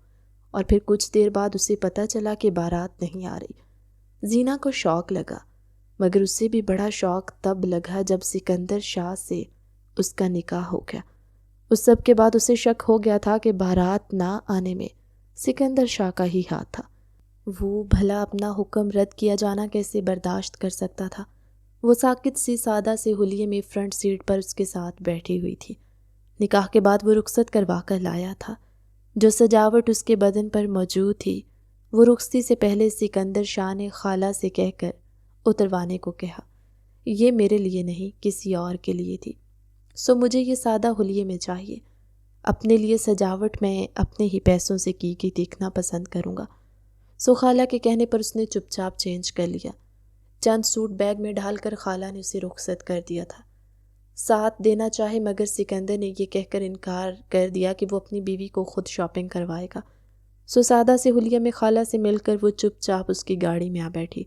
اور پھر کچھ دیر بعد اسے پتہ چلا کہ بارات نہیں آ رہی۔ زینہ کو شوق لگا، مگر اسے بھی بڑا شوق تب لگا جب سکندر شاہ سے اس کا نکاح ہو گیا۔ اس سب کے بعد اسے شک ہو گیا تھا کہ بارات نہ آنے میں سکندر شاہ کا ہی ہاتھ تھا۔ وہ بھلا اپنا حکم رد کیا جانا کیسے برداشت کر سکتا تھا؟ وہ ساکت سی سادہ سے حلیے میں فرنٹ سیٹ پر اس کے ساتھ بیٹھی ہوئی تھی۔ نکاح کے بعد وہ رخصت کروا کر لایا تھا۔ جو سجاوٹ اس کے بدن پر موجود تھی وہ رخصتی سے پہلے سکندر شاہ نے خالہ سے کہہ کر اتروانے کو کہا۔ یہ میرے لیے نہیں، کسی اور کے لیے تھی، سو مجھے یہ سادہ حلیے میں چاہیے۔ اپنے لیے سجاوٹ میں اپنے ہی پیسوں سے کی دیکھنا پسند کروں گا۔ سو خالہ کے کہنے پر اس نے چپ چاپ چینج کر لیا۔ چند سوٹ بیگ میں ڈال کر خالہ نے اسے رخصت کر دیا تھا۔ ساتھ دینا چاہے، مگر سکندر نے یہ کہہ کر انکار کر دیا کہ وہ اپنی بیوی کو خود شاپنگ کروائے گا۔ سادہ سے حلیہ میں خالہ سے مل کر وہ چپ چاپ اس کی گاڑی میں آ بیٹھی۔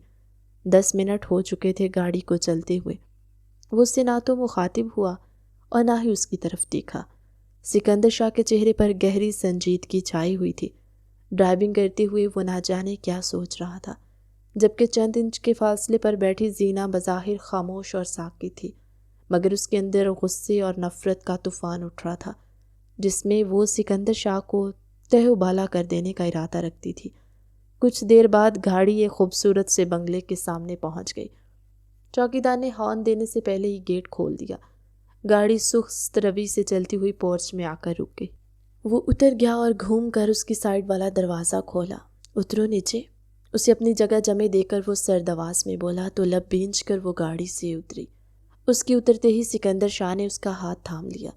10 منٹ ہو چکے تھے گاڑی کو چلتے ہوئے۔ وہ اس سے نہ تو مخاطب ہوا اور نہ ہی اس کی طرف دیکھا۔ سکندر شاہ کے چہرے پر گہری سنجیدگی چھائی ہوئی تھی۔ ڈرائیونگ کرتے ہوئے وہ نہ جانے کیا سوچ رہا تھا، جبکہ چند انچ کے فاصلے پر بیٹھی زینہ بظاہر خاموش اور ساکت تھی، مگر اس کے اندر غصے اور نفرت کا طوفان اٹھ رہا تھا، جس میں وہ سکندر شاہ کو تہہ و بالا کر دینے کا ارادہ رکھتی تھی۔ کچھ دیر بعد گاڑی ایک خوبصورت سے بنگلے کے سامنے پہنچ گئی۔ چوکیدار نے ہارن دینے سے پہلے ہی گیٹ کھول دیا۔ گاڑی سست روی سے چلتی ہوئی پورچ میں آ کر رک گئی۔ وہ اتر گیا اور گھوم کر اس کی سائڈ والا دروازہ کھولا۔ اترو نیچے، اسے اپنی جگہ جمے دے کر وہ سرد آواز میں بولا تو لب بھینچ کر وہ گاڑی سے اتری۔ اس کی اترتے ہی سکندر شاہ نے اس کا ہاتھ تھام لیا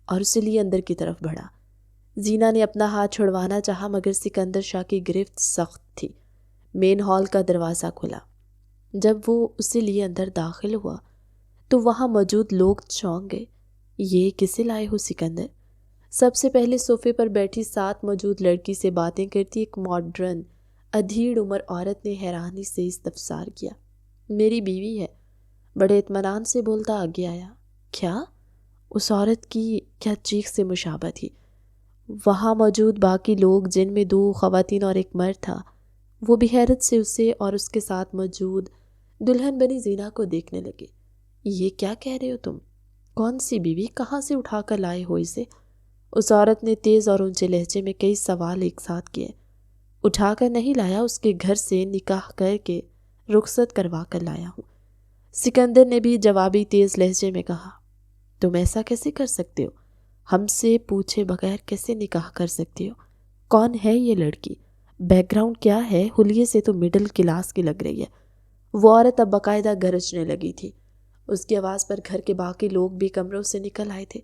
اور اسے لیے اندر کی طرف بڑھا۔ زینہ نے اپنا ہاتھ چھڑوانا چاہا، مگر سکندر شاہ کی گرفت سخت تھی۔ مین ہال کا دروازہ کھلا۔ جب وہ اسے لیے اندر داخل ہوا تو وہاں موجود لوگ چونک گئے۔ یہ کسے لائے ہو سکندر؟ سب سے پہلے صوفے پر بیٹھی ساتھ موجود لڑکی سے باتیں کرتی ایک ماڈرن ادھیڑ عمر عورت نے حیرانی سے استفسار کیا۔ میری بیوی ہے، بڑے اطمینان سے بولتا آگے آیا۔ کیا؟ اس عورت کی کیا چیخ سے مشابہ تھی۔ وہاں موجود باقی لوگ، جن میں 2 خواتین اور ایک مرد تھا، وہ بھی حیرت سے اسے اور اس کے ساتھ موجود دلہن بنی زینہ کو دیکھنے لگے۔ یہ کیا کہہ رہے ہو تم؟ کون سی بیوی؟ کہاں سے اٹھا کر لائے ہو اسے؟ اس عورت نے تیز اور اونچے لہجے میں کئی سوال ایک ساتھ کیے۔ اٹھا کر نہیں لایا، اس کے گھر سے نکاح کر کے رخصت کروا کر لایا ہوں۔ سکندر نے بھی جوابی تیز لہجے میں کہا۔ تم ایسا کیسے کر سکتے ہو؟ ہم سے پوچھے بغیر کیسے نکاح کر سکتے ہو؟ کون ہے یہ لڑکی؟ بیک گراؤنڈ کیا ہے؟ حلیے سے تو مڈل کلاس کی لگ رہی ہے۔ وہ عورت اب باقاعدہ گرجنے لگی تھی۔ اس کی آواز پر گھر کے باقی لوگ بھی کمروں سے نکل آئے تھے۔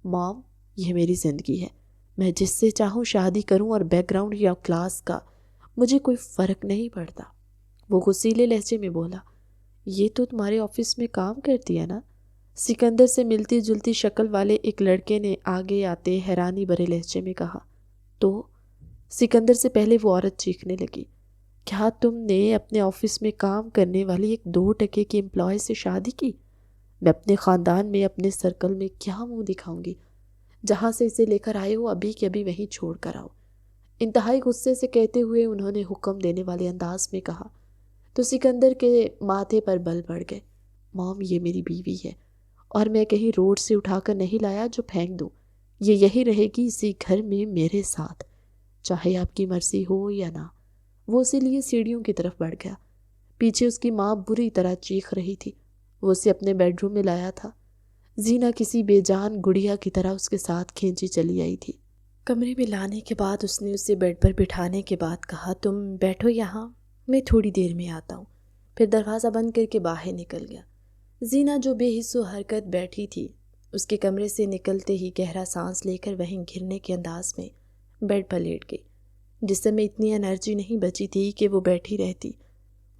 مام، یہ میری زندگی ہے، میں جس سے چاہوں شادی کروں، اور بیک گراؤنڈ یا کلاس کا مجھے کوئی فرق نہیں پڑتا۔ وہ غصیلے لہجے میں بولا۔ یہ تو تمہارے آفس میں کام کرتی ہے نا؟ سکندر سے ملتی جلتی شکل والے ایک لڑکے نے آگے آتے حیرانی بھرے لہجے میں کہا۔ تو سکندر سے پہلے وہ عورت چیخنے لگی۔ کیا تم نے اپنے آفس میں کام کرنے والی ایک 2 ٹکے کی امپلائی سے شادی کی؟ میں اپنے خاندان میں، اپنے سرکل میں کیا منہ دکھاؤں گی؟ جہاں سے اسے لے کر آئے ہو ابھی کے ابھی وہیں چھوڑ کر آؤ۔ انتہائی غصے سے کہتے ہوئے انہوں نے حکم دینے والے انداز میں کہا تو سکندر کے ماتھے پر بل بڑھ گئے۔ مام، یہ میری بیوی ہے اور میں کہیں روڈ سے اٹھا کر نہیں لایا جو پھینک دوں۔ یہ یہی رہے گی اسی گھر میں میرے ساتھ، چاہے آپ کی مرضی ہو یا نہ۔ وہ اسے لیے سیڑھیوں کی طرف بڑھ گیا۔ پیچھے اس کی ماں بری طرح چیخ رہی تھی۔ وہ اسے اپنے بیڈ روم میں لایا تھا۔ زینہ کسی بے جان گڑیا کی طرح اس کے ساتھ کھینچی چلی آئی تھی۔ کمرے میں لانے کے بعد اس نے اسے بیڈ پر بٹھانے کے بعد کہا، تم بیٹھو یہاں، میں تھوڑی دیر میں آتا ہوں۔ پھر دروازہ بند کر کے باہر نکل گیا۔ زینہ جو بے حس و حرکت بیٹھی تھی، اس کے کمرے سے نکلتے ہی گہرا سانس لے کر وہیں گرنے کے انداز میں بیڈ پر لیٹ گئی۔ جسم میں اتنی انرجی نہیں بچی تھی کہ وہ بیٹھی رہتی۔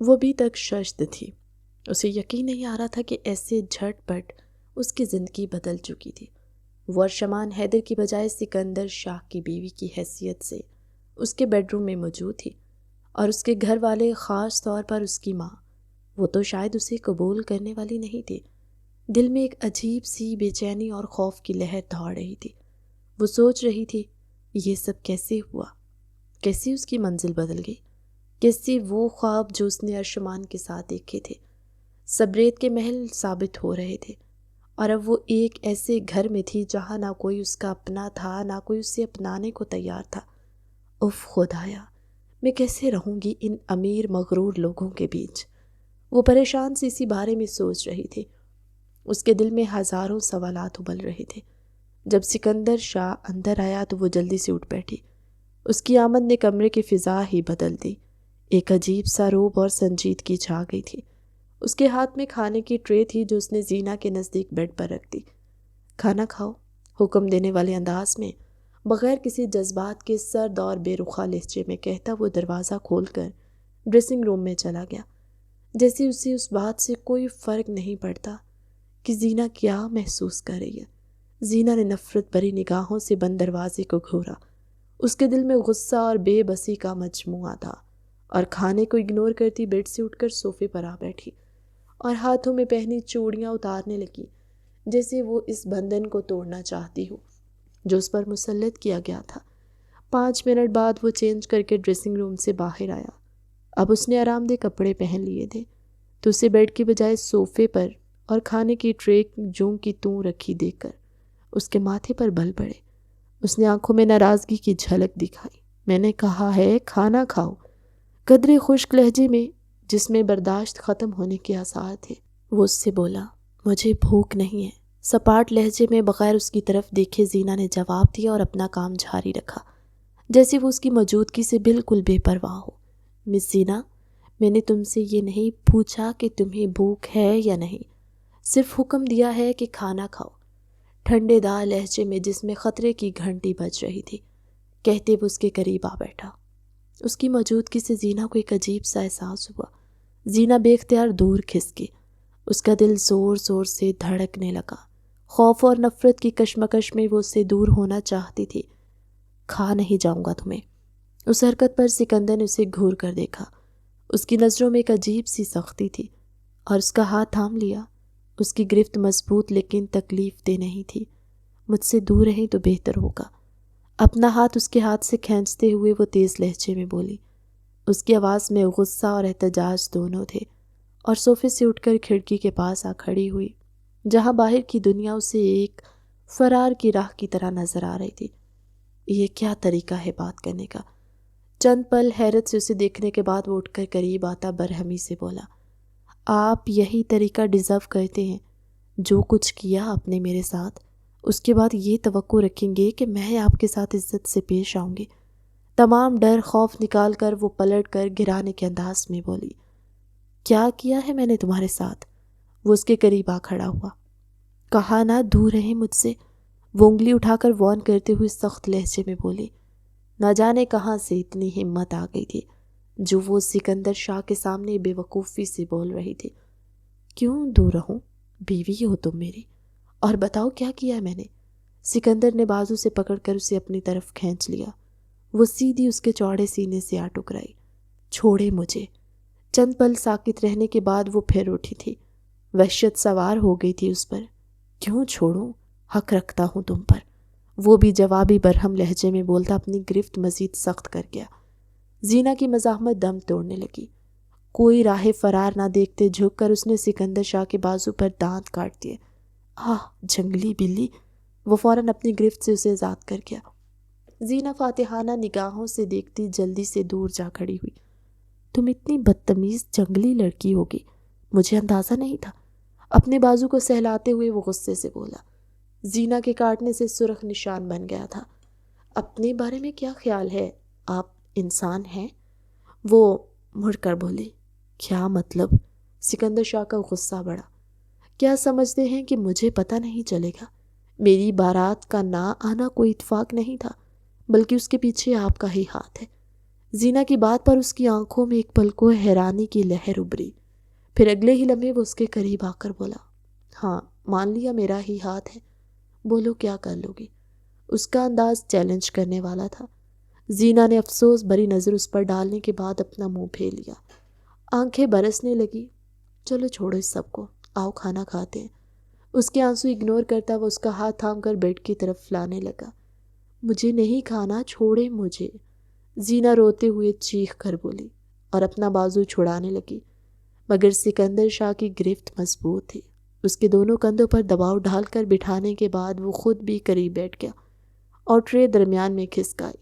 وہ بھی تک ششد تھی۔ اسے یقین نہیں آ رہا تھا کہ ایسے جھٹ پٹ اس کی زندگی بدل چکی تھی۔ وہ ارشمان حیدر کی بجائے سکندر شاہ کی بیوی کی حیثیت سے اس کے بیڈ روم میں موجود تھی، اور اس کے گھر والے، خاص طور پر اس کی ماں، وہ تو شاید اسے قبول کرنے والی نہیں تھی۔ دل میں ایک عجیب سی بے چینی اور خوف کی لہر دوڑ رہی تھی۔ وہ سوچ رہی تھی، یہ سب کیسے ہوا؟ کیسے اس کی منزل بدل گئی؟ کیسے وہ خواب جو اس نے ارشمان کے ساتھ دیکھے تھے سبریت کے محل ثابت ہو رہے تھے، اور اب وہ ایک ایسے گھر میں تھی جہاں نہ کوئی اس کا اپنا تھا، نہ کوئی اسے اپنانے کو تیار تھا۔ اف خدایا، میں کیسے رہوں گی ان امیر مغرور لوگوں کے بیچ؟ وہ پریشان سی اسی بارے میں سوچ رہی تھی۔ اس کے دل میں ہزاروں سوالات ابل رہے تھے۔ جب سکندر شاہ اندر آیا تو وہ جلدی سے اٹھ بیٹھی۔ اس کی آمد نے کمرے کی فضا ہی بدل دی۔ ایک عجیب سا روب اور سنجیدگی چھا گئی تھی۔ اس کے ہاتھ میں کھانے کی ٹرے تھی جو اس نے زینہ کے نزدیک بیڈ پر رکھ دی۔ کھانا کھاؤ، حکم دینے والے انداز میں، بغیر کسی جذبات کے سرد اور بے رخا لہجے میں کہتا وہ دروازہ کھول کر ڈریسنگ روم میں چلا گیا، جیسے اسے اس بات سے کوئی فرق نہیں پڑتا کہ زینہ کیا محسوس کر رہی ہے۔ زینہ نے نفرت بھری نگاہوں سے بند دروازے کو گھورا۔ اس کے دل میں غصہ اور بے بسی کا مجموعہ تھا، اور کھانے کو اگنور کرتی بیڈ سے اٹھ کر صوفے پر آ بیٹھی اور ہاتھوں میں پہنی چوڑیاں اتارنے لگی، جیسے وہ اس بندھن کو توڑنا چاہتی ہو جو اس پر مسلط کیا گیا تھا۔ 5 منٹ بعد وہ چینج کر کے ڈریسنگ روم سے باہر آیا۔ اب اس نے آرام دہ کپڑے پہن لیے تھے تو اسے بیڈ کی بجائے صوفے پر اور کھانے کی ٹرے جوں کی توں رکھی دیکھ کر اس کے ماتھے پر بل پڑے۔ اس نے آنکھوں میں ناراضگی کی جھلک دکھائی۔ میں نے کہا ہے کھانا کھاؤ، قدرے خشک لہجے میں جس میں برداشت ختم ہونے کے آثار تھے وہ اس سے بولا، مجھے بھوک نہیں ہے۔ سپاٹ لہجے میں بغیر اس کی طرف دیکھے زینہ نے جواب دیا اور اپنا کام جاری رکھا، جیسے وہ اس کی موجودگی سے بالکل بے پرواہ ہو۔ مس زینہ، میں نے تم سے یہ نہیں پوچھا کہ تمہیں بھوک ہے یا نہیں، صرف حکم دیا ہے کہ کھانا کھاؤ، ٹھنڈے دار لہجے میں جس میں خطرے کی گھنٹی بج رہی تھی کہتے وہ اس کے قریب آ بیٹھا۔ اس کی موجودگی سے زینہ کو ایک عجیب سا احساس ہوا۔ زینہ بے اختیار دور کھسکی، اس کا دل زور زور سے دھڑکنے لگا۔ خوف اور نفرت کی کشمکش میں وہ اس سے دور ہونا چاہتی تھی۔ کھا نہیں جاؤں گا تمہیں۔ اس حرکت پر سکندر نے اسے گھور کر دیکھا۔ اس کی نظروں میں ایک عجیب سی سختی تھی اور اس کا ہاتھ تھام لیا۔ اس کی گرفت مضبوط لیکن تکلیف دہ نہیں تھی۔ مجھ سے دور رہیں تو بہتر ہوگا۔ اپنا ہاتھ اس کے ہاتھ سے کھینچتے ہوئے وہ تیز لہجے میں بولی۔ اس کی آواز میں غصہ اور احتجاج دونوں تھے، اور صوفے سے اٹھ کر کھڑکی کے پاس آ کھڑی ہوئی جہاں باہر کی دنیا اسے ایک فرار کی راہ کی طرح نظر آ رہی تھی۔ یہ کیا طریقہ ہے بات کرنے کا؟ چند پل حیرت سے اسے دیکھنے کے بعد وہ اٹھ کر قریب آتا برہمی سے بولا، آپ یہی طریقہ ڈیزرو کرتے ہیں۔ جو کچھ کیا آپ نے میرے ساتھ، اس کے بعد یہ توقع رکھیں گے کہ میں آپ کے ساتھ عزت سے پیش آؤں گی؟ تمام ڈر خوف نکال کر وہ پلٹ کر گرانے کے انداز میں بولی، کیا کیا ہے میں نے تمہارے ساتھ؟ وہ اس کے قریب آ کھڑا ہوا۔ کہا نہ دور رہیں مجھ سے، وہ انگلی اٹھا کر وارن کرتے ہوئے سخت لہجے میں بولی۔ نہ جانے کہاں سے اتنی ہمت آ گئی تھی جو وہ سکندر شاہ کے سامنے بے وقوفی سے بول رہی تھی۔ کیوں دور رہوں؟ بیوی ہو تم میری، اور بتاؤ کیا کیا ہے میں نے؟ سکندر نے بازو سے پکڑ کر اسے اپنی طرف کھینچ لیا۔ وہ سیدھی اس کے چوڑے سینے سے آ ٹکرائی۔ چھوڑے مجھے۔ چند پل ساکت رہنے کے بعد وہ پھر اٹھی تھی۔ وحشت سوار ہو گئی تھی اس پر۔ کیوں چھوڑوں؟ حق رکھتا ہوں تم پر، وہ بھی جوابی برہم لہجے میں بولتا اپنی گرفت مزید سخت کر گیا۔ زینہ کی مزاحمت دم توڑنے لگی۔ کوئی راہ فرار نہ دیکھتے جھک کر اس نے سکندر شاہ کے بازو پر دانت کاٹ دیے۔ آہ جنگلی بلی! وہ فوراً اپنی گرفت سے اسے آزاد کر گیا۔ زینہ فاتحانہ نگاہوں سے دیکھتی جلدی سے دور جا کھڑی ہوئی۔ تم اتنی بدتمیز جنگلی لڑکی ہوگی، مجھے اندازہ نہیں تھا۔ اپنے بازو کو سہلاتے ہوئے وہ غصے سے بولا۔ زینہ کے کاٹنے سے سرخ نشان بن گیا تھا۔ اپنے بارے میں کیا خیال ہے؟ آپ انسان ہیں؟ وہ مڑ کر بولی۔ کیا مطلب؟ سکندر شاہ کا غصہ بڑھا۔ کیا سمجھتے ہیں کہ مجھے پتہ نہیں چلے گا؟ میری بارات کا نہ آنا کوئی اتفاق نہیں تھا، بلکہ اس کے پیچھے آپ کا ہی ہاتھ ہے۔ زینہ کی بات پر اس کی آنکھوں میں ایک پل کو حیرانی کی لہر ابھری، پھر اگلے ہی لمحے وہ اس کے قریب آ کر بولا، ہاں مان لیا میرا ہی ہاتھ ہے، بولو کیا کر لو گی؟ اس کا انداز چیلنج کرنے والا تھا۔ زینہ نے افسوس بھری نظر اس پر ڈالنے کے بعد اپنا منہ پھیر لیا۔ آنکھیں برسنے لگی۔ چلو چھوڑو اس سب کو، آؤ کھانا کھاتے ہیں۔ اس کے آنسو اگنور کرتا وہ اس کا ہاتھ تھام کر بیڈ کی طرف لانے لگا۔ مجھے نہیں کھانا، چھوڑے مجھے، زینہ روتے ہوئے چیخ کر بولی اور اپنا بازو چھڑانے لگی، مگر سکندر شاہ کی گرفت مضبوط تھی۔ اس کے دونوں کندھوں پر دباؤ ڈال کر بٹھانے کے بعد وہ خود بھی قریب بیٹھ گیا اور ٹرے درمیان میں کھسکائی۔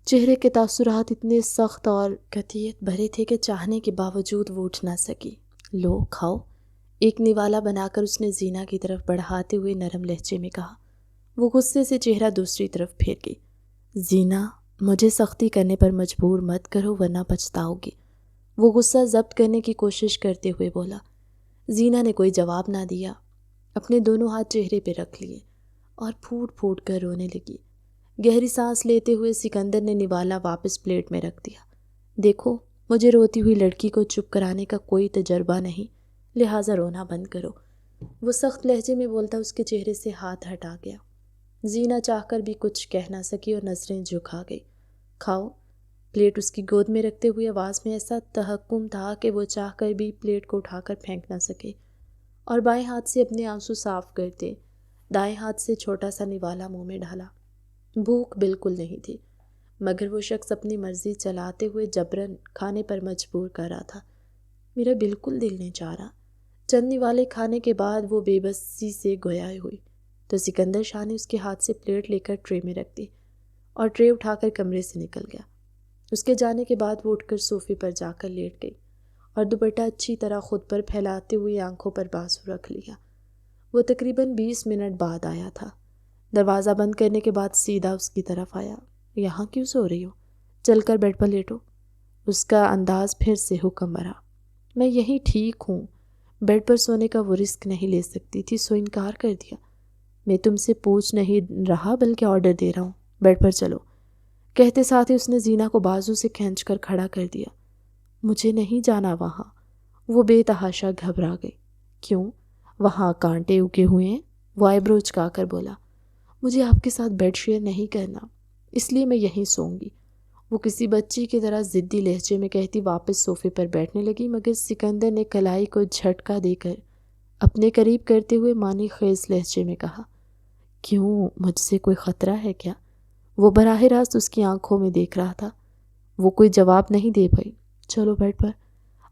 چہرے کے تاثرات اتنے سخت اور قطعیت بھرے تھے کہ چاہنے کے باوجود وہ اٹھ نہ سکی۔ لو کھاؤ، ایک نوالا بنا کر اس نے زینہ کی طرف بڑھاتے ہوئے نرم لہجے میں کہا۔ وہ غصے سے چہرہ دوسری طرف پھیر گئی۔ زینہ، مجھے سختی کرنے پر مجبور مت کرو ورنہ پچھتاؤ گی، وہ غصہ ضبط کرنے کی کوشش کرتے ہوئے بولا۔ زینہ نے کوئی جواب نہ دیا، اپنے دونوں ہاتھ چہرے پہ رکھ لیے اور پھوٹ پھوٹ کر رونے لگی۔ گہری سانس لیتے ہوئے سکندر نے نوالا واپس پلیٹ میں رکھ دیا۔ دیکھو، مجھے روتی ہوئی لڑکی کو چپ کرانے کا کوئی تجربہ نہیں، لہٰذا رونا بند کرو۔ وہ سخت لہجے میں بولتا اس کے چہرے سے ہاتھ ہٹا گیا۔ زینہ چاہ کر بھی کچھ کہہ نہ سکی اور نظریں جھکا گئی۔ کھاؤ، پلیٹ اس کی گود میں رکھتے ہوئے آواز میں ایسا تحکم تھا کہ وہ چاہ کر بھی پلیٹ کو اٹھا کر پھینک نہ سکے، اور بائیں ہاتھ سے اپنے آنسو صاف کرتے دائیں ہاتھ سے چھوٹا سا نوالا منہ میں ڈالا۔ بھوک بالکل نہیں تھی، مگر وہ شخص اپنی مرضی چلاتے ہوئے جبراً کھانے پر مجبور کر رہا تھا۔ میرا بالکل دل نہیں چاہ رہا۔ چند نوالے کھانے کے بعد وہ بے بسی سے گویا ہوئی تو سکندر شاہ نے اس کے ہاتھ سے پلیٹ لے کر ٹرے میں رکھ دی اور ٹرے اٹھا کر کمرے سے نکل گیا۔ اس کے جانے کے بعد وہ اٹھ کر صوفے پر جا کر لیٹ گئی اور دوپٹہ اچھی طرح خود پر پھیلاتے ہوئے آنکھوں پر بازو رکھ لیا۔ وہ تقریباً 20 منٹ بعد آیا تھا۔ دروازہ بند کرنے کے بعد سیدھا اس کی طرف آیا۔ یہاں کیوں سو رہی ہو؟ چل کر بیڈ پر لیٹو۔ اس کا انداز پھر سے حکم بھرا۔ میں یہی ٹھیک ہوں، بیڈ پر سونے کا وہ رسک نہیں لے سکتی تھی، سو انکار کر دیا۔ میں تم سے پوچھ نہیں رہا بلکہ آرڈر دے رہا ہوں، بیڈ پر چلو۔ کہتے ساتھ ہی اس نے زینہ کو بازو سے کھینچ کر کھڑا کر دیا۔ مجھے نہیں جانا وہاں۔ وہ بے تحاشا گھبرا گئی۔ کیوں؟ وہاں کانٹے اگے ہوئے ہیں؟ وہ آئیبرو اچکا کر بولا۔ مجھے آپ کے ساتھ بیڈ شیئر نہیں کرنا، اس لیے میں یہیں سوؤں گی۔ وہ کسی بچی کی طرح ضدی لہجے میں کہتی واپس صوفے پر بیٹھنے لگی، مگر سکندر نے کلائی کو جھٹکا دے کر اپنے قریب کرتے ہوئے معنی خیز لہجے میں کہا، کیوں، مجھ سے کوئی خطرہ ہے کیا؟ وہ براہ راست اس کی آنکھوں میں دیکھ رہا تھا۔ وہ کوئی جواب نہیں دے پائی۔ چلو بیڈ پر،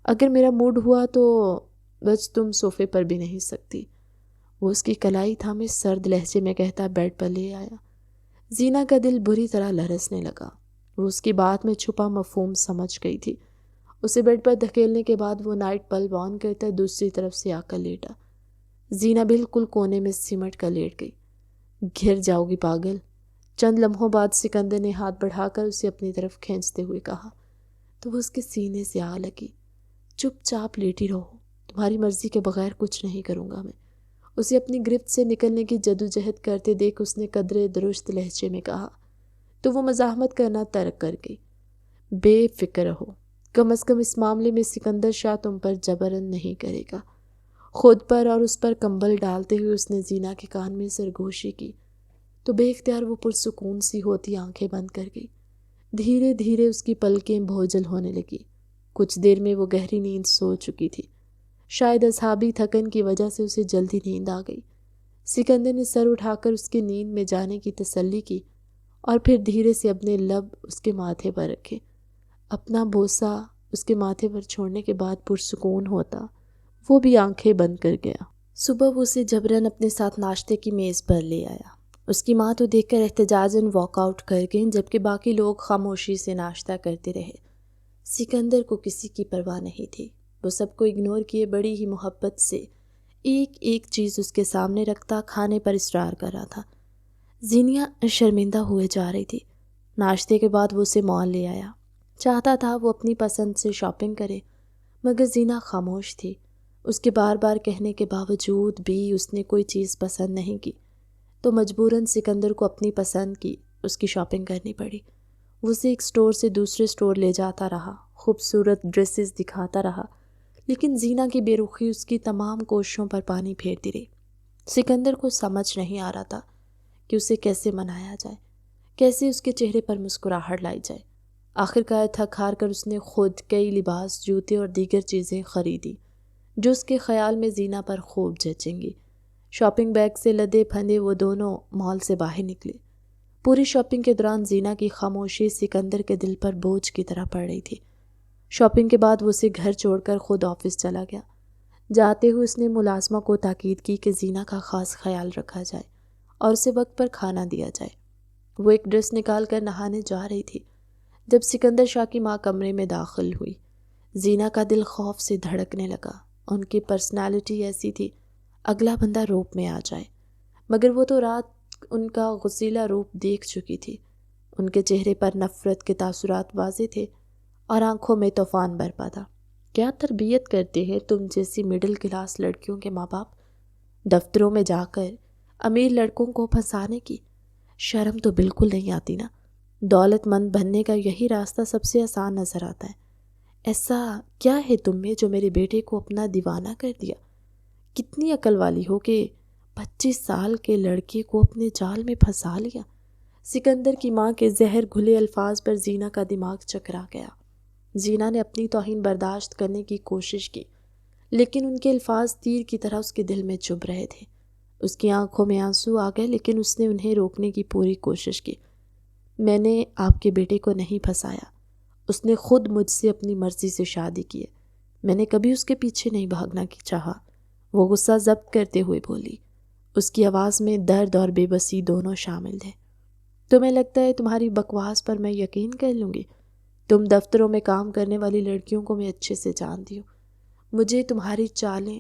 اگر میرا موڈ ہوا تو بس تم صوفے پر بھی نہیں سکتی۔ وہ اس کی کلائی تھامے سرد لہجے میں کہتا بیڈ پر لے آیا۔ زینہ کا دل بری طرح لرزنے لگا۔ وہ اس کی بات میں چھپا مفہوم سمجھ گئی تھی۔ اسے بیڈ پر دھکیلنے کے بعد وہ نائٹ بلب آن کرتا دوسری طرف سے آ کر لیٹا۔ زینہ بالکل کونے میں سمٹ کر لیٹ گئی۔ گر جاؤ گی پاگل۔ چند لمحوں بعد سکندر نے ہاتھ بڑھا کر اسے اپنی طرف کھینچتے ہوئے کہا تو وہ اس کے سینے سے آ لگی۔ چپ چاپ لیٹی رہو، تمہاری مرضی کے بغیر کچھ نہیں کروں گا میں۔ اسے اپنی گرفت سے نکلنے کی جدوجہد کرتے دیکھ اس نے قدرے درست لہجے میں کہا تو وہ مزاحمت کرنا ترک کر گئی۔ بے فکر رہو، کم از کم اس معاملے میں سکندر شاہ تم پر جبرن نہیں کرے گا۔ خود پر اور اس پر کمبل ڈالتے ہوئے اس نے زینہ کے کان میں سرگوشی کی تو بے اختیار وہ پرسکون سی ہوتی آنکھیں بند کر گئی۔ دھیرے دھیرے اس کی پلکیں بھوجل ہونے لگی۔ کچھ دیر میں وہ گہری نیند سو چکی تھی۔ شاید اصحابی تھکن کی وجہ سے اسے جلدی نیند آ گئی۔ سکندر نے سر اٹھا کر اس کی نیند میں جانے کی تسلی کی اور پھر دھیرے سے اپنے لب اس کے ماتھے پر رکھے۔ اپنا بوسہ اس کے ماتھے پر چھوڑنے کے بعد پرسکون ہوتا وہ بھی آنکھیں بند کر گیا۔ صبح وہ اسے جبراً اپنے ساتھ ناشتے کی میز پر لے آیا۔ اس کی ماں تو دیکھ کر احتجاجاً واک آؤٹ کر گئیں، جبکہ باقی لوگ خاموشی سے ناشتہ کرتے رہے۔ سکندر کو کسی کی پرواہ نہیں تھی۔ وہ سب کو اگنور کیے بڑی ہی محبت سے ایک ایک چیز اس کے سامنے رکھتا کھانے پر اصرار کر رہا تھا۔ زینہ شرمندہ ہوئے جا رہی تھی۔ ناشتے کے بعد وہ اسے مال لے آیا۔ چاہتا تھا وہ اپنی پسند سے شاپنگ کرے، مگر زینہ خاموش تھی۔ اس کے بار بار کہنے کے باوجود بھی اس نے کوئی چیز پسند نہیں کی، تو مجبوراً سکندر کو اپنی پسند کی اس کی شاپنگ کرنی پڑی۔ وہ اسے ایک سٹور سے دوسرے سٹور لے جاتا رہا، خوبصورت ڈریسز دکھاتا رہا، لیکن زینہ کی بے رخی اس کی تمام کوششوں پر پانی پھیرتی رہی۔ سکندر کو سمجھ نہیں آ رہا تھا کہ اسے کیسے منایا جائے، کیسے اس کے چہرے پر مسکراہٹ لائی جائے۔ آخرکار تھک ہار کر اس نے خود کئی لباس، جوتے اور دیگر چیزیں خریدی جو اس کے خیال میں زینہ پر خوب جچیں گی۔ شاپنگ بیگ سے لدے پھندے وہ دونوں مال سے باہر نکلے۔ پوری شاپنگ کے دوران زینہ کی خاموشی سکندر کے دل پر بوجھ کی طرح پڑ رہی تھی۔ شاپنگ کے بعد وہ اسے گھر چھوڑ کر خود آفس چلا گیا۔ جاتے ہوئے اس نے ملازمہ کو تاکید کی کہ زینہ کا خاص خیال رکھا جائے اور اسے وقت پر کھانا دیا جائے۔ وہ ایک ڈریس نکال کر نہانے جا رہی تھی جب سکندر شاہ کی ماں کمرے میں داخل ہوئی۔ زینہ کا دل خوف سے دھڑکنے لگا۔ ان کی پرسنالٹی ایسی تھی اگلا بندہ روپ میں آ جائے، مگر وہ تو رات ان کا غسیلہ روپ دیکھ چکی تھی۔ ان کے چہرے پر نفرت کے تاثرات واضح تھے اور آنکھوں میں طوفان برپا تھا۔ کیا تربیت کرتے ہیں تم جیسی مڈل کلاس لڑکیوں کے ماں باپ؟ دفتروں میں جا کر امیر لڑکوں کو پھنسانے کی شرم تو بالکل نہیں آتی نا؟ دولت مند بننے کا یہی راستہ سب سے آسان نظر آتا ہے۔ ایسا کیا ہے تم میں جو میرے بیٹے کو اپنا دیوانہ کر دیا؟ کتنی عقل والی ہو کہ 25 سال کے لڑکے کو اپنے جال میں پھنسا لیا۔ سکندر کی ماں کے زہر گھلے الفاظ پر زینہ کا دماغ چکرا گیا۔ زینہ نے اپنی توہین برداشت کرنے کی کوشش کی، لیکن ان کے الفاظ تیر کی طرح اس کے دل میں چبھ رہے تھے۔ اس کی آنکھوں میں آنسو آ گئے، لیکن اس نے انہیں روکنے کی پوری کوشش کی۔ میں نے آپ کے بیٹے کو نہیں پھنسایا، اس نے خود مجھ سے اپنی مرضی سے شادی کی ہے، میں نے کبھی اس کے پیچھے نہیں بھاگنا کی چاہا، وہ غصہ ضبط کرتے ہوئے بولی۔ اس کی آواز میں درد اور بے بسی دونوں شامل تھے۔ تمہیں لگتا ہے تمہاری بکواس پر میں یقین کر لوں گی؟ تم دفتروں میں کام کرنے والی لڑکیوں کو میں اچھے سے جانتی ہوں، مجھے تمہاری چالیں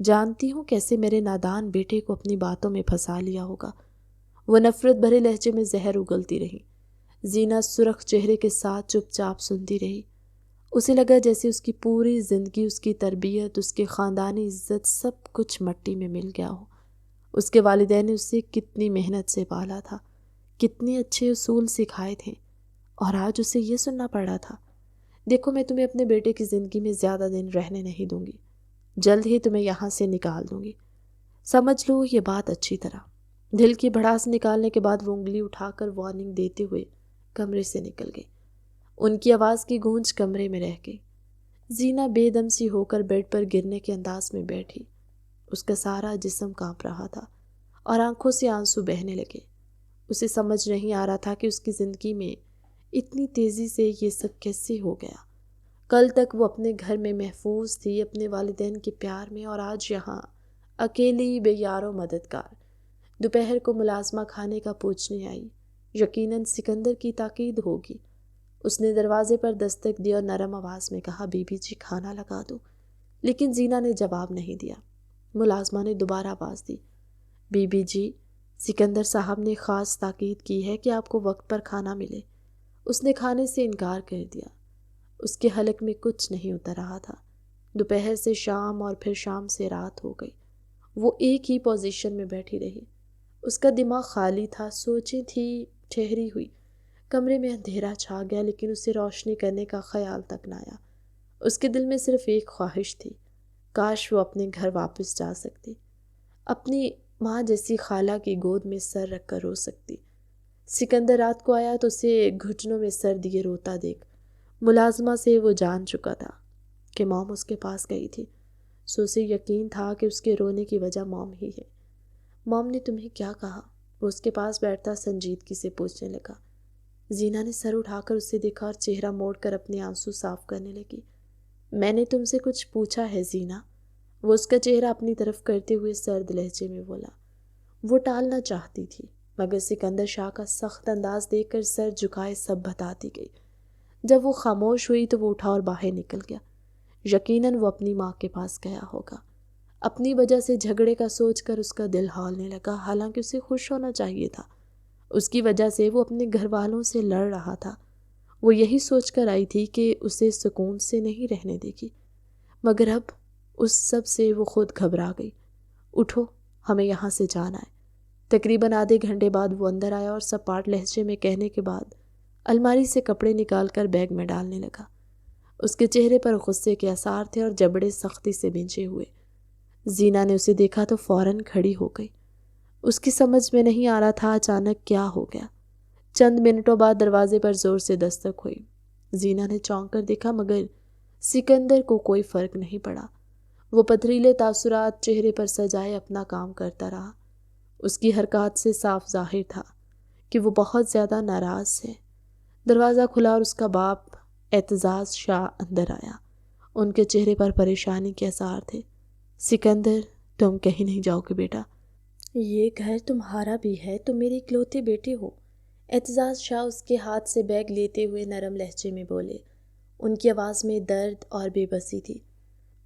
جانتی ہوں، کیسے میرے نادان بیٹے کو اپنی باتوں میں پھنسا لیا ہوگا۔ وہ نفرت بھرے لہجے میں زہر اگلتی رہی۔ زینہ سرخ چہرے کے ساتھ چپ چاپ سنتی رہی۔ اسے لگا جیسے اس کی پوری زندگی، اس کی تربیت، اس کے خاندانی عزت، سب کچھ مٹی میں مل گیا ہو۔ اس کے والدین نے اسے کتنی محنت سے پالا تھا، کتنے اچھے اصول سکھائے تھے، اور آج اسے یہ سننا پڑ رہا تھا۔ دیکھو، میں تمہیں اپنے بیٹے کی زندگی میں زیادہ دن رہنے نہیں دوں گی، جلد ہی تمہیں یہاں سے نکال دوں گی، سمجھ لو یہ بات اچھی طرح۔ دل کی بھڑاس نکالنے کے بعد وہ انگلی اٹھا کر وارننگ دیتے ہوئے کمرے سے نکل گئی۔ ان کی آواز کی گونج کمرے میں رہ گئی۔ زینہ بے دم سی ہو کر بیڈ پر گرنے کے انداز میں بیٹھی۔ اس کا سارا جسم کانپ رہا تھا اور آنکھوں سے آنسو بہنے لگے۔ اسے سمجھ نہیں آ رہا تھا کہ اس کی زندگی میں اتنی تیزی سے یہ سب کیسے ہو گیا۔ کل تک وہ اپنے گھر میں محفوظ تھی، اپنے والدین کے پیار میں، اور آج یہاں اکیلی، بے یار و مددگار۔ دوپہر کو ملازمہ کھانے کا پوچھنے آئی، یقیناً سکندر کی تاکید ہوگی۔ اس نے دروازے پر دستک دی اور نرم آواز میں کہا، بی بی جی کھانا لگا دو، لیکن زینہ نے جواب نہیں دیا۔ ملازمہ نے دوبارہ آواز دی، بی بی جی، سکندر صاحب نے خاص تاکید کی ہے کہ آپ کو وقت پر کھانا ملے۔ اس نے کھانے سے انکار کر دیا۔ اس کے حلق میں کچھ نہیں اتر رہا تھا۔ دوپہر سے شام اور پھر شام سے رات ہو گئی۔ وہ ایک ہی پوزیشن میں بیٹھی رہی۔ اس کا دماغ خالی تھا، سوچیں تھی ٹھہری ہوئی۔ کمرے میں اندھیرا چھا گیا، لیکن اسے روشنی کرنے کا خیال تک نہ آیا۔ اس کے دل میں صرف ایک خواہش تھی، کاش وہ اپنے گھر واپس جا سکتی، اپنی ماں جیسی خالہ کی گود میں سر رکھ کر رو سکتی۔ سکندر رات کو آیا تو اسے گھٹنوں میں سر دیے روتا دیکھ ملازمہ سے وہ جان چکا تھا کہ موم اس کے پاس گئی تھی، سو اسے یقین تھا کہ اس کے رونے کی وجہ موم ہی ہے۔ موم نے تمہیں کیا کہا؟ وہ اس کے پاس بیٹھتا سنجیدگی سے پوچھنے لگا۔ زینہ نے سر اٹھا کر اسے دیکھا اور چہرہ موڑ کر اپنے آنسو صاف کرنے لگی۔ میں نے تم سے کچھ پوچھا ہے زینہ؟ وہ اس کا چہرہ اپنی طرف کرتے ہوئے سرد لہجے میں بولا۔ وہ ٹالنا چاہتی تھی، مگر سکندر شاہ کا سخت انداز دیکھ کر سر جھکائے سب بتاتی گئی۔ جب وہ خاموش ہوئی تو وہ اٹھا اور باہر نکل گیا۔ یقیناً وہ اپنی ماں کے پاس گیا ہوگا۔ اپنی وجہ سے جھگڑے کا سوچ کر اس کا دل ہولنے لگا، حالانکہ اسے خوش ہونا چاہیے تھا۔ اس کی وجہ سے وہ اپنے گھر والوں سے لڑ رہا تھا۔ وہ یہی سوچ کر آئی تھی کہ اسے سکون سے نہیں رہنے دے گی، مگر اب اس سب سے وہ خود گھبرا گئی۔ اٹھو، ہمیں یہاں سے جانا ہے۔ تقریباً آدھے گھنٹے بعد وہ اندر آیا اور سپاٹ لہجے میں کہنے کے بعد الماری سے کپڑے نکال کر بیگ میں ڈالنے لگا۔ اس کے چہرے پر غصے کے آثار تھے اور جبڑے سختی سے بھینچے ہوئے۔ زینہ نے اسے دیکھا تو فوراً کھڑی ہو گئی۔ اس کی سمجھ میں نہیں آ رہا تھا اچانک کیا ہو گیا۔ چند منٹوں بعد دروازے پر زور سے دستک ہوئی۔ زینہ نے چونک کر دیکھا، مگر سکندر کو کوئی فرق نہیں پڑا۔ وہ پتھریلے تاثرات چہرے پر سجائے اپنا کام کرتا رہا۔ اس کی حرکات سے صاف ظاہر تھا کہ وہ بہت زیادہ ناراض ہے۔ دروازہ کھلا اور اس کا باپ اعتزاز شاہ اندر آیا۔ ان کے چہرے پر پریشانی کے آثار تھے۔ سکندر، تم کہیں نہیں جاؤ گے بیٹا؟ یہ گھر تمہارا بھی ہے، تم میری اکلوتے بیٹے ہو۔ اعتزاز شاہ اس کے ہاتھ سے بیگ لیتے ہوئے نرم لہجے میں بولے۔ ان کی آواز میں درد اور بے بسی تھی۔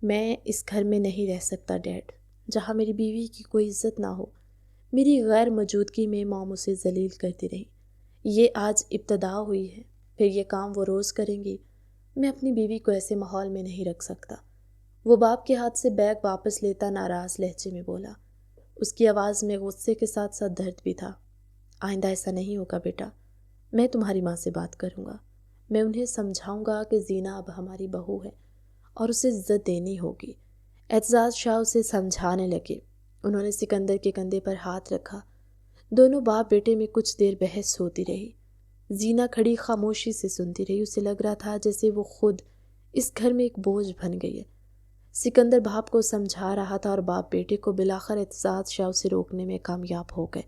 میں اس گھر میں نہیں رہ سکتا ڈیڈ، جہاں میری بیوی کی کوئی عزت نہ ہو۔ میری غیر موجودگی میں موم اسے ذلیل کرتی رہی۔ یہ آج ابتدا ہوئی ہے، پھر یہ کام وہ روز کریں گی۔ میں اپنی بیوی کو ایسے ماحول میں نہیں رکھ سکتا۔ وہ باپ کے ہاتھ سے بیگ واپس لیتا ناراض لہجے میں بولا۔ اس کی آواز میں غصے کے ساتھ ساتھ درد بھی تھا۔ آئندہ ایسا نہیں ہوگا بیٹا، میں تمہاری ماں سے بات کروں گا۔ میں انہیں سمجھاؤں گا کہ زینہ اب ہماری بہو ہے اور اسے عزت دینی ہوگی۔ اعتزاز شاہ اسے سمجھانے لگے۔ انہوں نے سکندر کے کندھے پر ہاتھ رکھا۔ دونوں باپ بیٹے میں کچھ دیر بحث ہوتی رہی۔ زینہ کھڑی خاموشی سے سنتی رہی۔ اسے لگ رہا تھا جیسے وہ خود اس گھر میں ایک بوجھ بن گئی ہے۔ سکندر باپ کو سمجھا رہا تھا اور باپ بیٹے کو بلاخر اعتزاز شاہ اسے روکنے میں کامیاب ہو گئے۔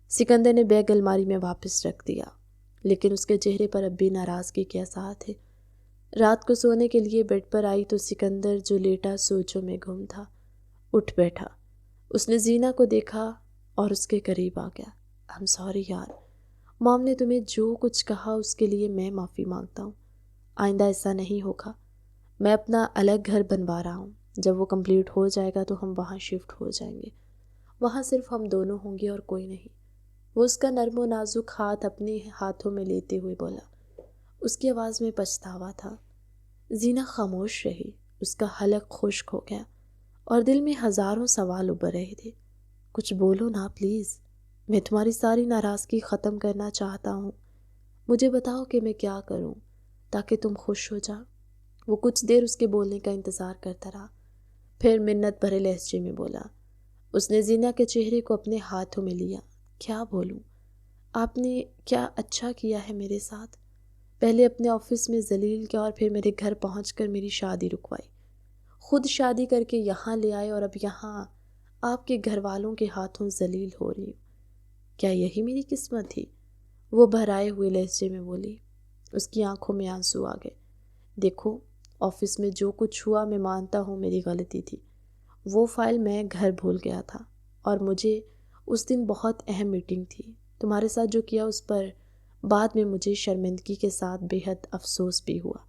سکندر نے بیگ الماری میں واپس رکھ دیا، لیکن اس کے چہرے پر اب بھی ناراضگی کے آثار تھے۔ رات کو سونے کے لیے بیڈ پر آئی تو سکندر جو لیٹا سوچوں میں گم تھا اٹھ بیٹھا۔ اس نے زینہ کو دیکھا اور اس کے قریب آ گیا۔ I'm sorry یار، مام نے تمہیں جو کچھ کہا اس کے لیے میں معافی مانگتا ہوں۔ آئندہ ایسا نہیں ہوگا۔ میں اپنا الگ گھر بنوا رہا ہوں، جب وہ کمپلیٹ ہو جائے گا تو ہم وہاں شفٹ ہو جائیں گے۔ وہاں صرف ہم دونوں ہوں گے اور کوئی نہیں۔ وہ اس کا نرم و نازک ہاتھ اپنے ہاتھوں میں لیتے ہوئے بولا۔ اس کی آواز میں پچھتاوا تھا۔ زینہ خاموش رہی۔ اس کا حلق خشک ہو گیا اور دل میں ہزاروں سوال ابھر رہے تھے۔ کچھ بولو نا پلیز، میں تمہاری ساری ناراضگی ختم کرنا چاہتا ہوں۔ مجھے بتاؤ کہ میں کیا کروں تاکہ تم خوش ہو جاؤ۔ وہ کچھ دیر اس کے بولنے کا انتظار کرتا رہا، پھر منت بھرے لہجے میں بولا۔ اس نے زینہ کے چہرے کو اپنے ہاتھوں میں لیا۔ کیا بولوں؟ آپ نے کیا اچھا کیا ہے میرے ساتھ؟ پہلے اپنے آفس میں ذلیل کیا اور پھر میرے گھر پہنچ کر میری شادی رکوائی۔ خود شادی کر کے یہاں لے آئے اور اب یہاں آپ کے گھر والوں کے ہاتھوں ذلیل ہو رہی ہوں۔ کیا یہی میری قسمت تھی؟ وہ بھرائے ہوئے لہجے میں بولی۔ اس کی آنکھوں میں آنسو آ گئے۔ دیکھو، آفس میں جو کچھ ہوا میں مانتا ہوں میری غلطی تھی۔ وہ فائل میں گھر بھول گیا تھا اور مجھے اس دن بہت اہم میٹنگ تھی۔ تمہارے ساتھ جو کیا اس پر بعد میں مجھے شرمندگی کے ساتھ بے حد افسوس بھی ہوا۔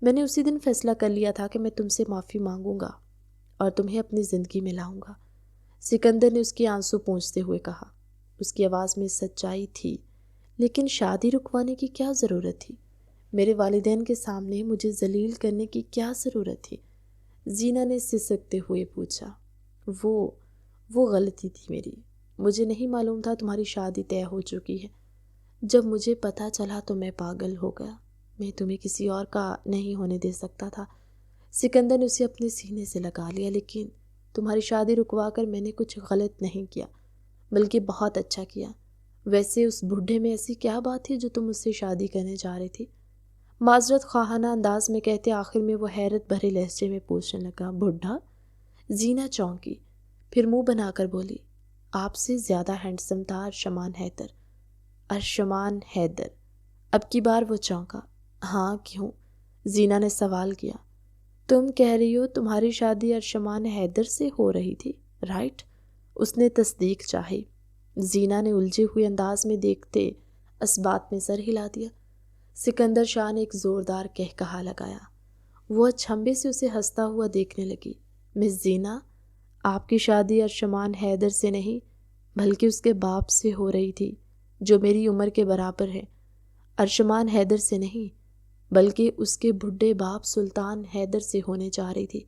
میں نے اسی دن فیصلہ کر لیا تھا کہ میں تم سے معافی مانگوں گا اور تمہیں اپنی زندگی میں لاؤں گا۔ سکندر نے اس کی آنسو پونچھتے ہوئے کہا۔ اس کی آواز میں سچائی تھی، لیکن شادی رکوانے کی کیا ضرورت تھی؟ میرے والدین کے سامنے مجھے ذلیل کرنے کی کیا ضرورت تھی؟ زینہ نے سسکتے ہوئے پوچھا۔ وہ غلطی تھی میری۔ مجھے نہیں معلوم تھا تمہاری شادی طے ہو چکی ہے۔ جب مجھے پتہ چلا تو میں پاگل ہو گیا۔ میں تمہیں کسی اور کا نہیں ہونے دے سکتا تھا۔ سکندر نے اسے اپنے سینے سے لگا لیا۔ لیکن تمہاری شادی رکوا کر میں نے کچھ غلط نہیں کیا، بلکہ بہت اچھا کیا۔ ویسے اس بڈھے میں ایسی کیا بات تھی جو تم اس سے شادی کرنے جا رہی تھی؟ معذرت خواہانہ انداز میں کہتے آخر میں وہ حیرت بھرے لہجے میں پوچھنے لگا، بڈھا؟ زینہ چونکی، پھر منہ بنا کر بولی، آپ سے زیادہ ہینڈسم تھا ارشمان حیدر۔ ارشمان حیدر؟ اب کی بار وہ چونکا۔ ہاں کیوں؟ زینہ نے سوال کیا۔ تم کہہ رہی ہو تمہاری شادی ارشمان حیدر سے ہو رہی تھی، رائٹ؟ اس نے تصدیق چاہی۔ زینہ نے الجھے ہوئے انداز میں دیکھتے اس بات میں سر ہلا دیا۔ سکندر شاہ نے ایک زوردار کہکہا لگایا۔ وہ اچھمبے سے اسے ہنستا ہوا دیکھنے لگی۔ مس زینہ، آپ کی شادی ارشمان حیدر سے نہیں بلکہ اس کے باپ سے ہو رہی تھی، جو میری عمر کے برابر ہے۔ ارشمان حیدر سے نہیں بلکہ اس کے بڈھے باپ سلطان حیدر سے ہونے جا رہی تھی،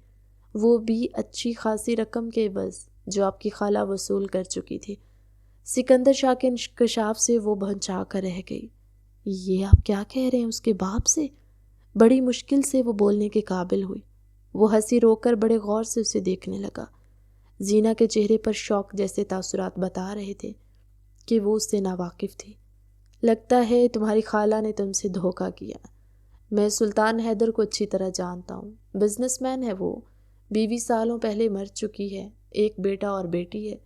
وہ بھی اچھی خاصی رقم کے عوض جو آپ کی خالہ وصول کر چکی تھی۔ سکندر شاہ کے انکشاف سے وہ بھنچا کر رہ گئی۔ یہ آپ کیا کہہ رہے ہیں؟ اس کے باپ سے؟ بڑی مشکل سے وہ بولنے کے قابل ہوئی۔ وہ ہنسی روک کر بڑے غور سے اسے دیکھنے لگا۔ زینہ کے چہرے پر شوق جیسے تاثرات بتا رہے تھے کہ وہ اس سے ناواقف تھی۔ لگتا ہے تمہاری خالہ نے تم سے دھوکہ کیا۔ میں سلطان حیدر کو اچھی طرح جانتا ہوں، بزنس مین ہے وہ، بیوی سالوں پہلے مر چکی ہے، ایک بیٹا اور بیٹی ہے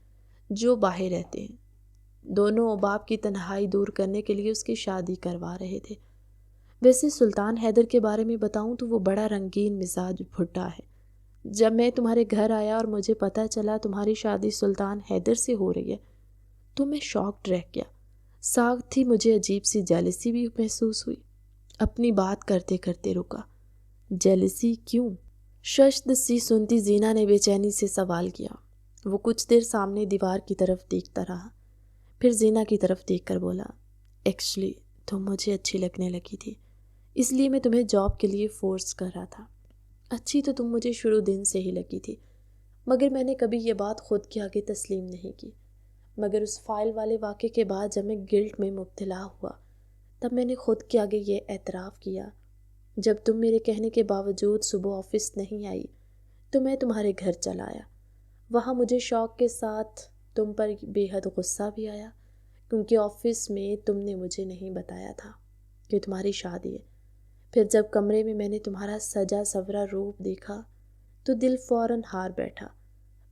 جو باہر رہتے ہیں۔ دونوں باپ کی تنہائی دور کرنے کے لیے اس کی شادی کروا رہے تھے۔ ویسے سلطان حیدر کے بارے میں بتاؤں تو وہ بڑا رنگین مزاج بھٹا ہے۔ جب میں تمہارے گھر آیا اور مجھے پتہ چلا تمہاری شادی سلطان حیدر سے ہو رہی ہے تو میں شاکڈ رہ گیا۔ ساتھ ہی مجھے عجیب سی جیلسی بھی محسوس ہوئی۔ اپنی بات کرتے کرتے رکا۔ جیلسی کیوں؟ ششد سی سنتی زینہ نے بے چینی سے سوال کیا۔ وہ کچھ دیر سامنے دیوار کی طرف دیکھتا رہا، پھر زینہ کی طرف دیکھ کر بولا، ایکچولی تم مجھے اچھی لگنے لگی تھی، اس لیے میں تمہیں جاب کے لیے فورس کر رہا تھا۔ اچھی تو تم مجھے شروع دن سے ہی لگی تھی، مگر میں نے کبھی یہ بات خود کے آگے تسلیم نہیں کی۔ مگر اس فائل والے واقعے کے بعد جب میں گلٹ میں مبتلا ہوا تب میں نے خود کے آگے یہ اعتراف کیا۔ جب تم میرے کہنے کے باوجود صبح آفس نہیں آئی تو میں تمہارے گھر چلا آیا۔ وہاں مجھے شوق کے ساتھ تم پر بے حد غصہ بھی آیا، کیونکہ آفس میں تم نے مجھے نہیں بتایا تھا کہ تمہاری شادی ہے۔ پھر جب کمرے میں نے تمہارا سجا سورا روپ دیکھا تو دل فوراً ہار بیٹھا۔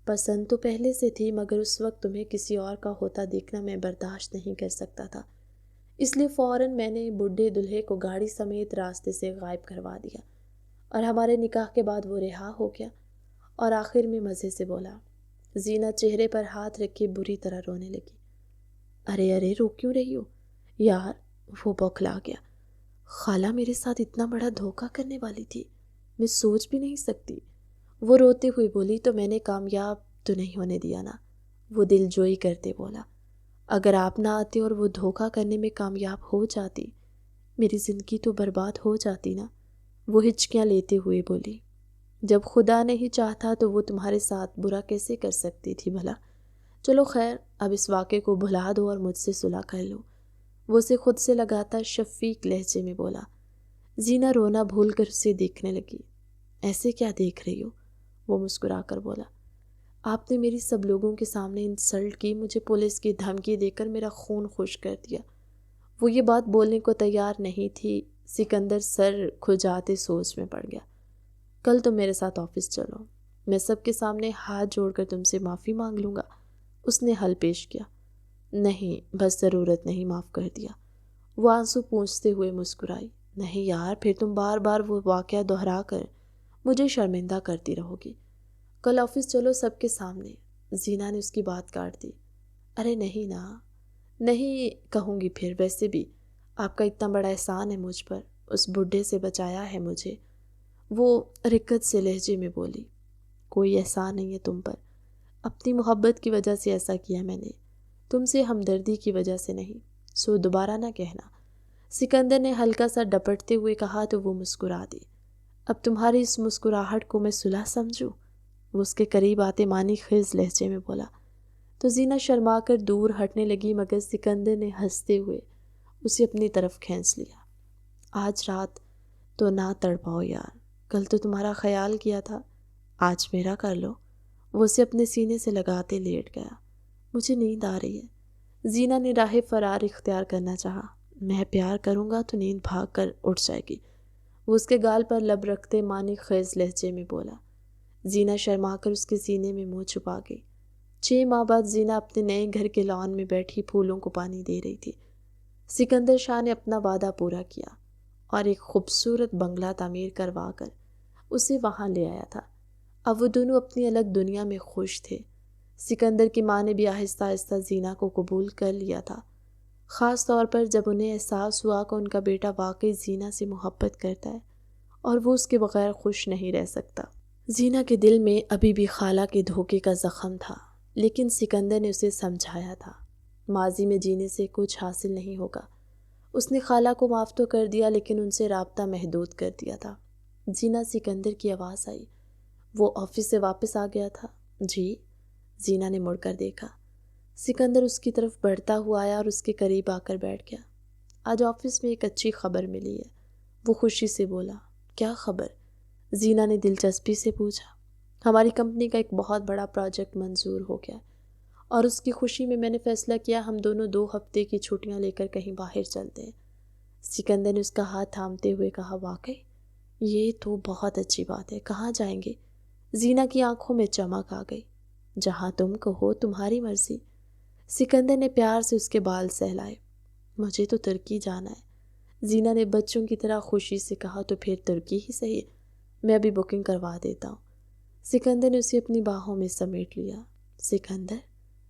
پسند تو پہلے سے تھی، مگر اس وقت تمہیں کسی اور کا ہوتا دیکھنا میں برداشت نہیں کر سکتا تھا، اس لیے فوراً میں نے بڈھے دلہے کو گاڑی سمیت راستے سے غائب کروا دیا، اور ہمارے نکاح کے بعد وہ رہا ہو گیا۔ اور آخر میں مزے سے بولا۔ زینہ چہرے پر ہاتھ رکھے بری طرح رونے لگی۔ ارے رو کیوں رہی ہو یار؟ وہ بوکھلا گیا۔ خالہ میرے ساتھ اتنا بڑا دھوکہ کرنے والی تھی، میں سوچ بھی نہیں سکتی۔ وہ روتے ہوئے بولی، تو میں نے کامیاب تو نہیں ہونے دیا نا؟ وہ دل جوئی کرتے بولا۔ اگر آپ نہ آتے اور وہ دھوکہ کرنے میں کامیاب ہو جاتی، میری زندگی تو برباد ہو جاتی نا؟ وہ ہچکیاں لیتے ہوئے بولی۔ جب خدا نہیں چاہتا تو وہ تمہارے ساتھ برا کیسے کر سکتی تھی بھلا؟ چلو خیر، اب اس واقعے کو بھلا دو اور مجھ سے صلح کر لو، وہ اسے خود سے لگاتا شفیق لہجے میں بولا۔ زینہ رونا بھول کر اسے دیکھنے لگی۔ ایسے کیا دیکھ رہی ہو؟ وہ مسکرا کر بولا۔ آپ نے میری سب لوگوں کے سامنے انسلٹ کی، مجھے پولیس کی دھمکی دے کر میرا خون خشک کر دیا۔ وہ یہ بات بولنے کو تیار نہیں تھی، سکندر سر کھجاتے سوچ میں پڑ گیا۔ کل تم میرے ساتھ آفس چلو، میں سب کے سامنے ہاتھ جوڑ کر تم سے معافی مانگ لوں گا۔ اس نے حل پیش کیا۔ نہیں، بس ضرورت نہیں، معاف کر دیا۔ وہ آنسو پونچھتے ہوئے مسکرائی۔ نہیں یار، پھر تم بار بار وہ واقعہ دہرا کر مجھے شرمندہ کرتی رہو گی۔ کل آفس چلو سب کے سامنے۔ زینہ نے اس کی بات کاٹ دی۔ ارے نہیں نا، نہیں کہوں گی پھر، ویسے بھی آپ کا اتنا بڑا احسان ہے مجھ پر، اس بڈھے سے بچایا ہے مجھے۔ وہ رکت سے لہجے میں بولی۔ کوئی احسان نہیں ہے تم پر، اپنی محبت کی وجہ سے ایسا کیا میں نے، تم سے ہمدردی کی وجہ سے نہیں، سو دوبارہ نہ کہنا۔ سکندر نے ہلکا سا ڈپٹتے ہوئے کہا تو وہ مسکرا دی۔ اب تمہاری اس مسکراہٹ کو میں صلح سمجھوں؟ وہ اس کے قریب آتے معنی خیز لہجے میں بولا۔ تو زینہ شرما کر دور ہٹنے لگی، مگر سکندر نے ہنستے ہوئے اسے اپنی طرف کھینچ لیا۔ آج رات تو نہ تڑپاؤ یار، کل تو تمہارا خیال کیا تھا، آج میرا کر لو۔ وہ اسے اپنے سینے سے لگاتے لیٹ گیا۔ مجھے نیند آ رہی ہے۔ زینہ نے راہ فرار اختیار کرنا چاہا۔ میں پیار کروں گا تو نیند بھاگ کر اٹھ جائے گی، وہ اس کے گال پر لب رکھتے معنی خیز لہجے میں بولا۔ زینہ شرما کر اس کے سینے میں منہ چھپا گئی۔ 6 ماہ بعد زینہ اپنے نئے گھر کے لان میں بیٹھی پھولوں کو پانی دے رہی تھی۔ سکندر شاہ نے اپنا وعدہ پورا کیا اور ایک خوبصورت بنگلہ تعمیر کروا کر اسے وہاں لے آیا تھا۔ اب وہ دونوں اپنی الگ دنیا میں خوش تھے۔ سکندر کی ماں نے بھی آہستہ آہستہ زینہ کو قبول کر لیا تھا، خاص طور پر جب انہیں احساس ہوا کہ ان کا بیٹا واقعی زینہ سے محبت کرتا ہے اور وہ اس کے بغیر خوش نہیں رہ سکتا۔ زینہ کے دل میں ابھی بھی خالہ کے دھوکے کا زخم تھا، لیکن سکندر نے اسے سمجھایا تھا ماضی میں جینے سے کچھ حاصل نہیں ہوگا۔ اس نے خالہ کو معاف تو کر دیا، لیکن ان سے رابطہ محدود کر دیا تھا۔ زینہ، سکندر کی آواز آئی۔ وہ آفس سے واپس آ گیا تھا؟ جی۔ زینہ نے مڑ کر دیکھا۔ سکندر اس کی طرف بڑھتا ہوا آیا اور اس کے قریب آ کر بیٹھ گیا۔ آج آفس میں ایک اچھی خبر ملی ہے، وہ خوشی سے بولا۔ کیا خبر؟ زینہ نے دلچسپی سے پوچھا۔ ہماری کمپنی کا ایک بہت بڑا پروجیکٹ منظور ہو گیا، اور اس کی خوشی میں نے فیصلہ کیا ہم دونوں 2 ہفتے کی چھٹیاں لے کر کہیں باہر چلتے ہیں۔ سکندر نے اس کا ہاتھ تھامتے ہوئے کہا، واقعی؟ یہ تو بہت اچھی بات ہے، کہاں جائیں گے؟ زینہ کی آنکھوں میں چمک آ گئی۔ جہاں تم کہو، تمہاری مرضی۔ سکندر نے پیار سے اس کے بال سہلائے۔ مجھے تو ترکی جانا ہے، زینہ نے بچوں کی طرح خوشی سے کہا۔ تو پھر ترکی ہی صحیح، میں ابھی بکنگ کروا دیتا ہوں۔ سکندر نے اسے اپنی باہوں میں سمیٹ لیا۔ سکندر،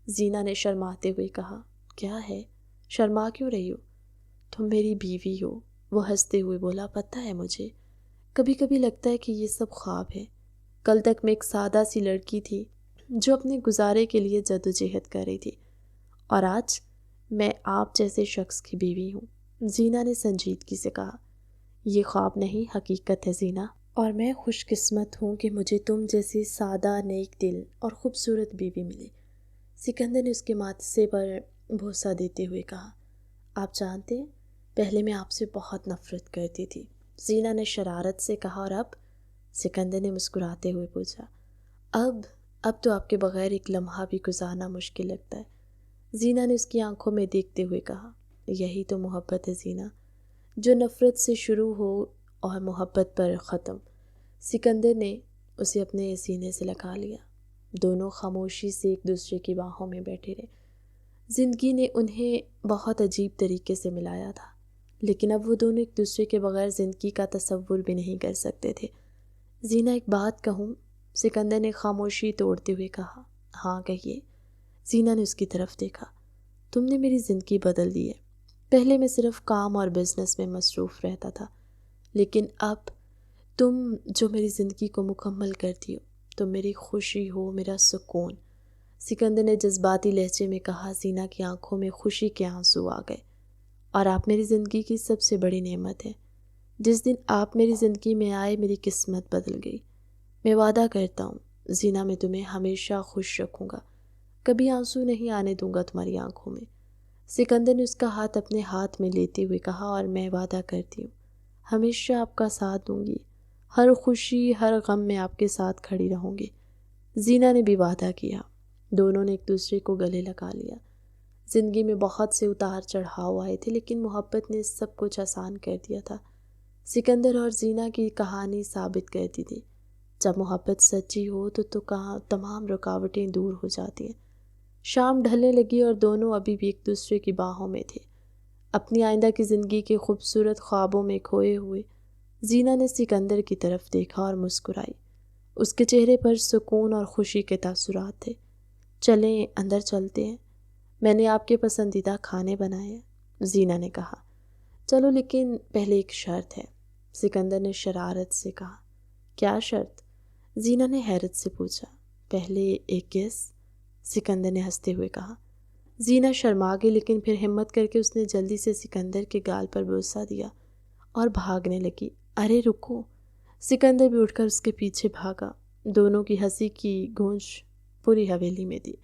زینہ نے شرماتے ہوئے کہا۔ کیا ہے؟ شرما کیوں رہی ہو؟ تم میری بیوی ہو، وہ ہنستے ہوئے بولا۔ پتہ ہے مجھے، کبھی کبھی لگتا ہے کہ یہ سب خواب ہے۔ کل تک میں ایک سادہ سی لڑکی تھی جو اپنے گزارے کے لیے جدوجہد کر رہی تھی، اور آج میں آپ جیسے شخص کی بیوی ہوں۔ زینہ نے سنجیدگی سے کہا۔ یہ خواب نہیں، حقیقت ہے زینہ، اور میں خوش قسمت ہوں کہ مجھے تم جیسی سادہ، نیک دل اور خوبصورت بیوی ملی۔ سکندر نے اس کے ماتھے پر بوسہ دیتے ہوئے کہا۔ آپ جانتے ہیں، پہلے میں آپ سے بہت نفرت کرتی تھی، زینہ نے شرارت سے کہا۔ اور اب؟ سکندر نے مسکراتے ہوئے پوچھا۔ اب تو آپ کے بغیر ایک لمحہ بھی گزارنا مشکل لگتا ہے، زینہ نے اس کی آنکھوں میں دیکھتے ہوئے کہا۔ یہی تو محبت ہے زینہ، جو نفرت سے شروع ہو اور محبت پر ختم۔ سکندر نے اسے اپنے سینے سے لگا لیا۔ دونوں خاموشی سے ایک دوسرے کی باہوں میں بیٹھے رہے۔ زندگی نے انہیں بہت عجیب طریقے سے ملایا تھا، لیکن اب وہ دونوں ایک دوسرے کے بغیر زندگی کا تصور بھی نہیں کر سکتے تھے۔ زینہ ایک بات کہوں؟ سکندر نے خاموشی توڑتے ہوئے کہا۔ ہاں کہیے۔ زینہ نے اس کی طرف دیکھا۔ تم نے میری زندگی بدل دی ہے۔ پہلے میں صرف کام اور بزنس میں مصروف رہتا تھا، لیکن اب تم جو میری زندگی کو مکمل کرتی ہو، تم میری خوشی ہو، میرا سکون۔ سکندر نے جذباتی لہجے میں کہا۔ زینہ کی آنکھوں میں خوشی کے آنسو آ گئے۔ اور آپ میری زندگی کی سب سے بڑی نعمت ہے۔ جس دن آپ میری زندگی میں آئے میری قسمت بدل گئی۔ میں وعدہ کرتا ہوں زینہ، میں تمہیں ہمیشہ خوش رکھوں گا، کبھی آنسو نہیں آنے دوں گا تمہاری آنکھوں میں۔ سکندر نے اس کا ہاتھ اپنے ہاتھ میں لیتے ہوئے کہا، اور میں وعدہ کرتی ہوں ہمیشہ آپ کا ساتھ دوں گی، ہر خوشی ہر غم میں آپ کے ساتھ کھڑی رہوں گی۔ زینہ نے بھی وعدہ کیا۔ دونوں نے ایک دوسرے کو گلے لگا لیا۔ زندگی میں بہت سے اتار چڑھاؤ آئے تھے، لیکن محبت نے سب کچھ آسان کر دیا تھا۔ سکندر اور زینہ کی کہانی ثابت کرتی تھی، جب محبت سچی ہو تو تمام رکاوٹیں دور ہو جاتی ہیں۔ شام ڈھلنے لگی اور دونوں ابھی بھی ایک دوسرے کی باہوں میں تھے، اپنی آئندہ کی زندگی کے خوبصورت خوابوں میں کھوئے ہوئے۔ زینہ نے سکندر کی طرف دیکھا اور مسکرائی۔ اس کے چہرے پر سکون اور خوشی کے تاثرات تھے۔ چلیں اندر چلتے ہیں، میں نے آپ کے پسندیدہ کھانے بنائے ہیں، زینہ نے کہا۔ چلو، لیکن پہلے ایک شرط ہے، سکندر نے شرارت سے کہا۔ کیا شرط؟ زینہ نے حیرت سے پوچھا۔ پہلے ایک گیس، سکندر نے ہنستے ہوئے کہا۔ زینہ شرما گئی، لیکن پھر ہمت کر کے اس نے جلدی سے سکندر کے گال پر بوسہ دیا اور بھاگنے لگی۔ ارے رکو! سکندر بھی اٹھ کر اس کے پیچھے بھاگا۔ دونوں کی ہنسی کی گونج پوری حویلی میں تھی۔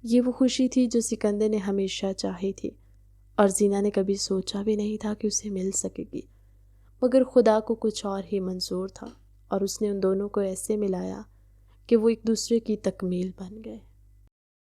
یہ وہ خوشی تھی جو سکندر نے ہمیشہ چاہی تھی، اور زینہ نے کبھی سوچا بھی نہیں تھا کہ اسے مل سکے گی، مگر خدا کو کچھ اور ہی منظور تھا، اور اس نے ان دونوں کو ایسے ملایا کہ وہ ایک دوسرے کی تکمیل بن گئے۔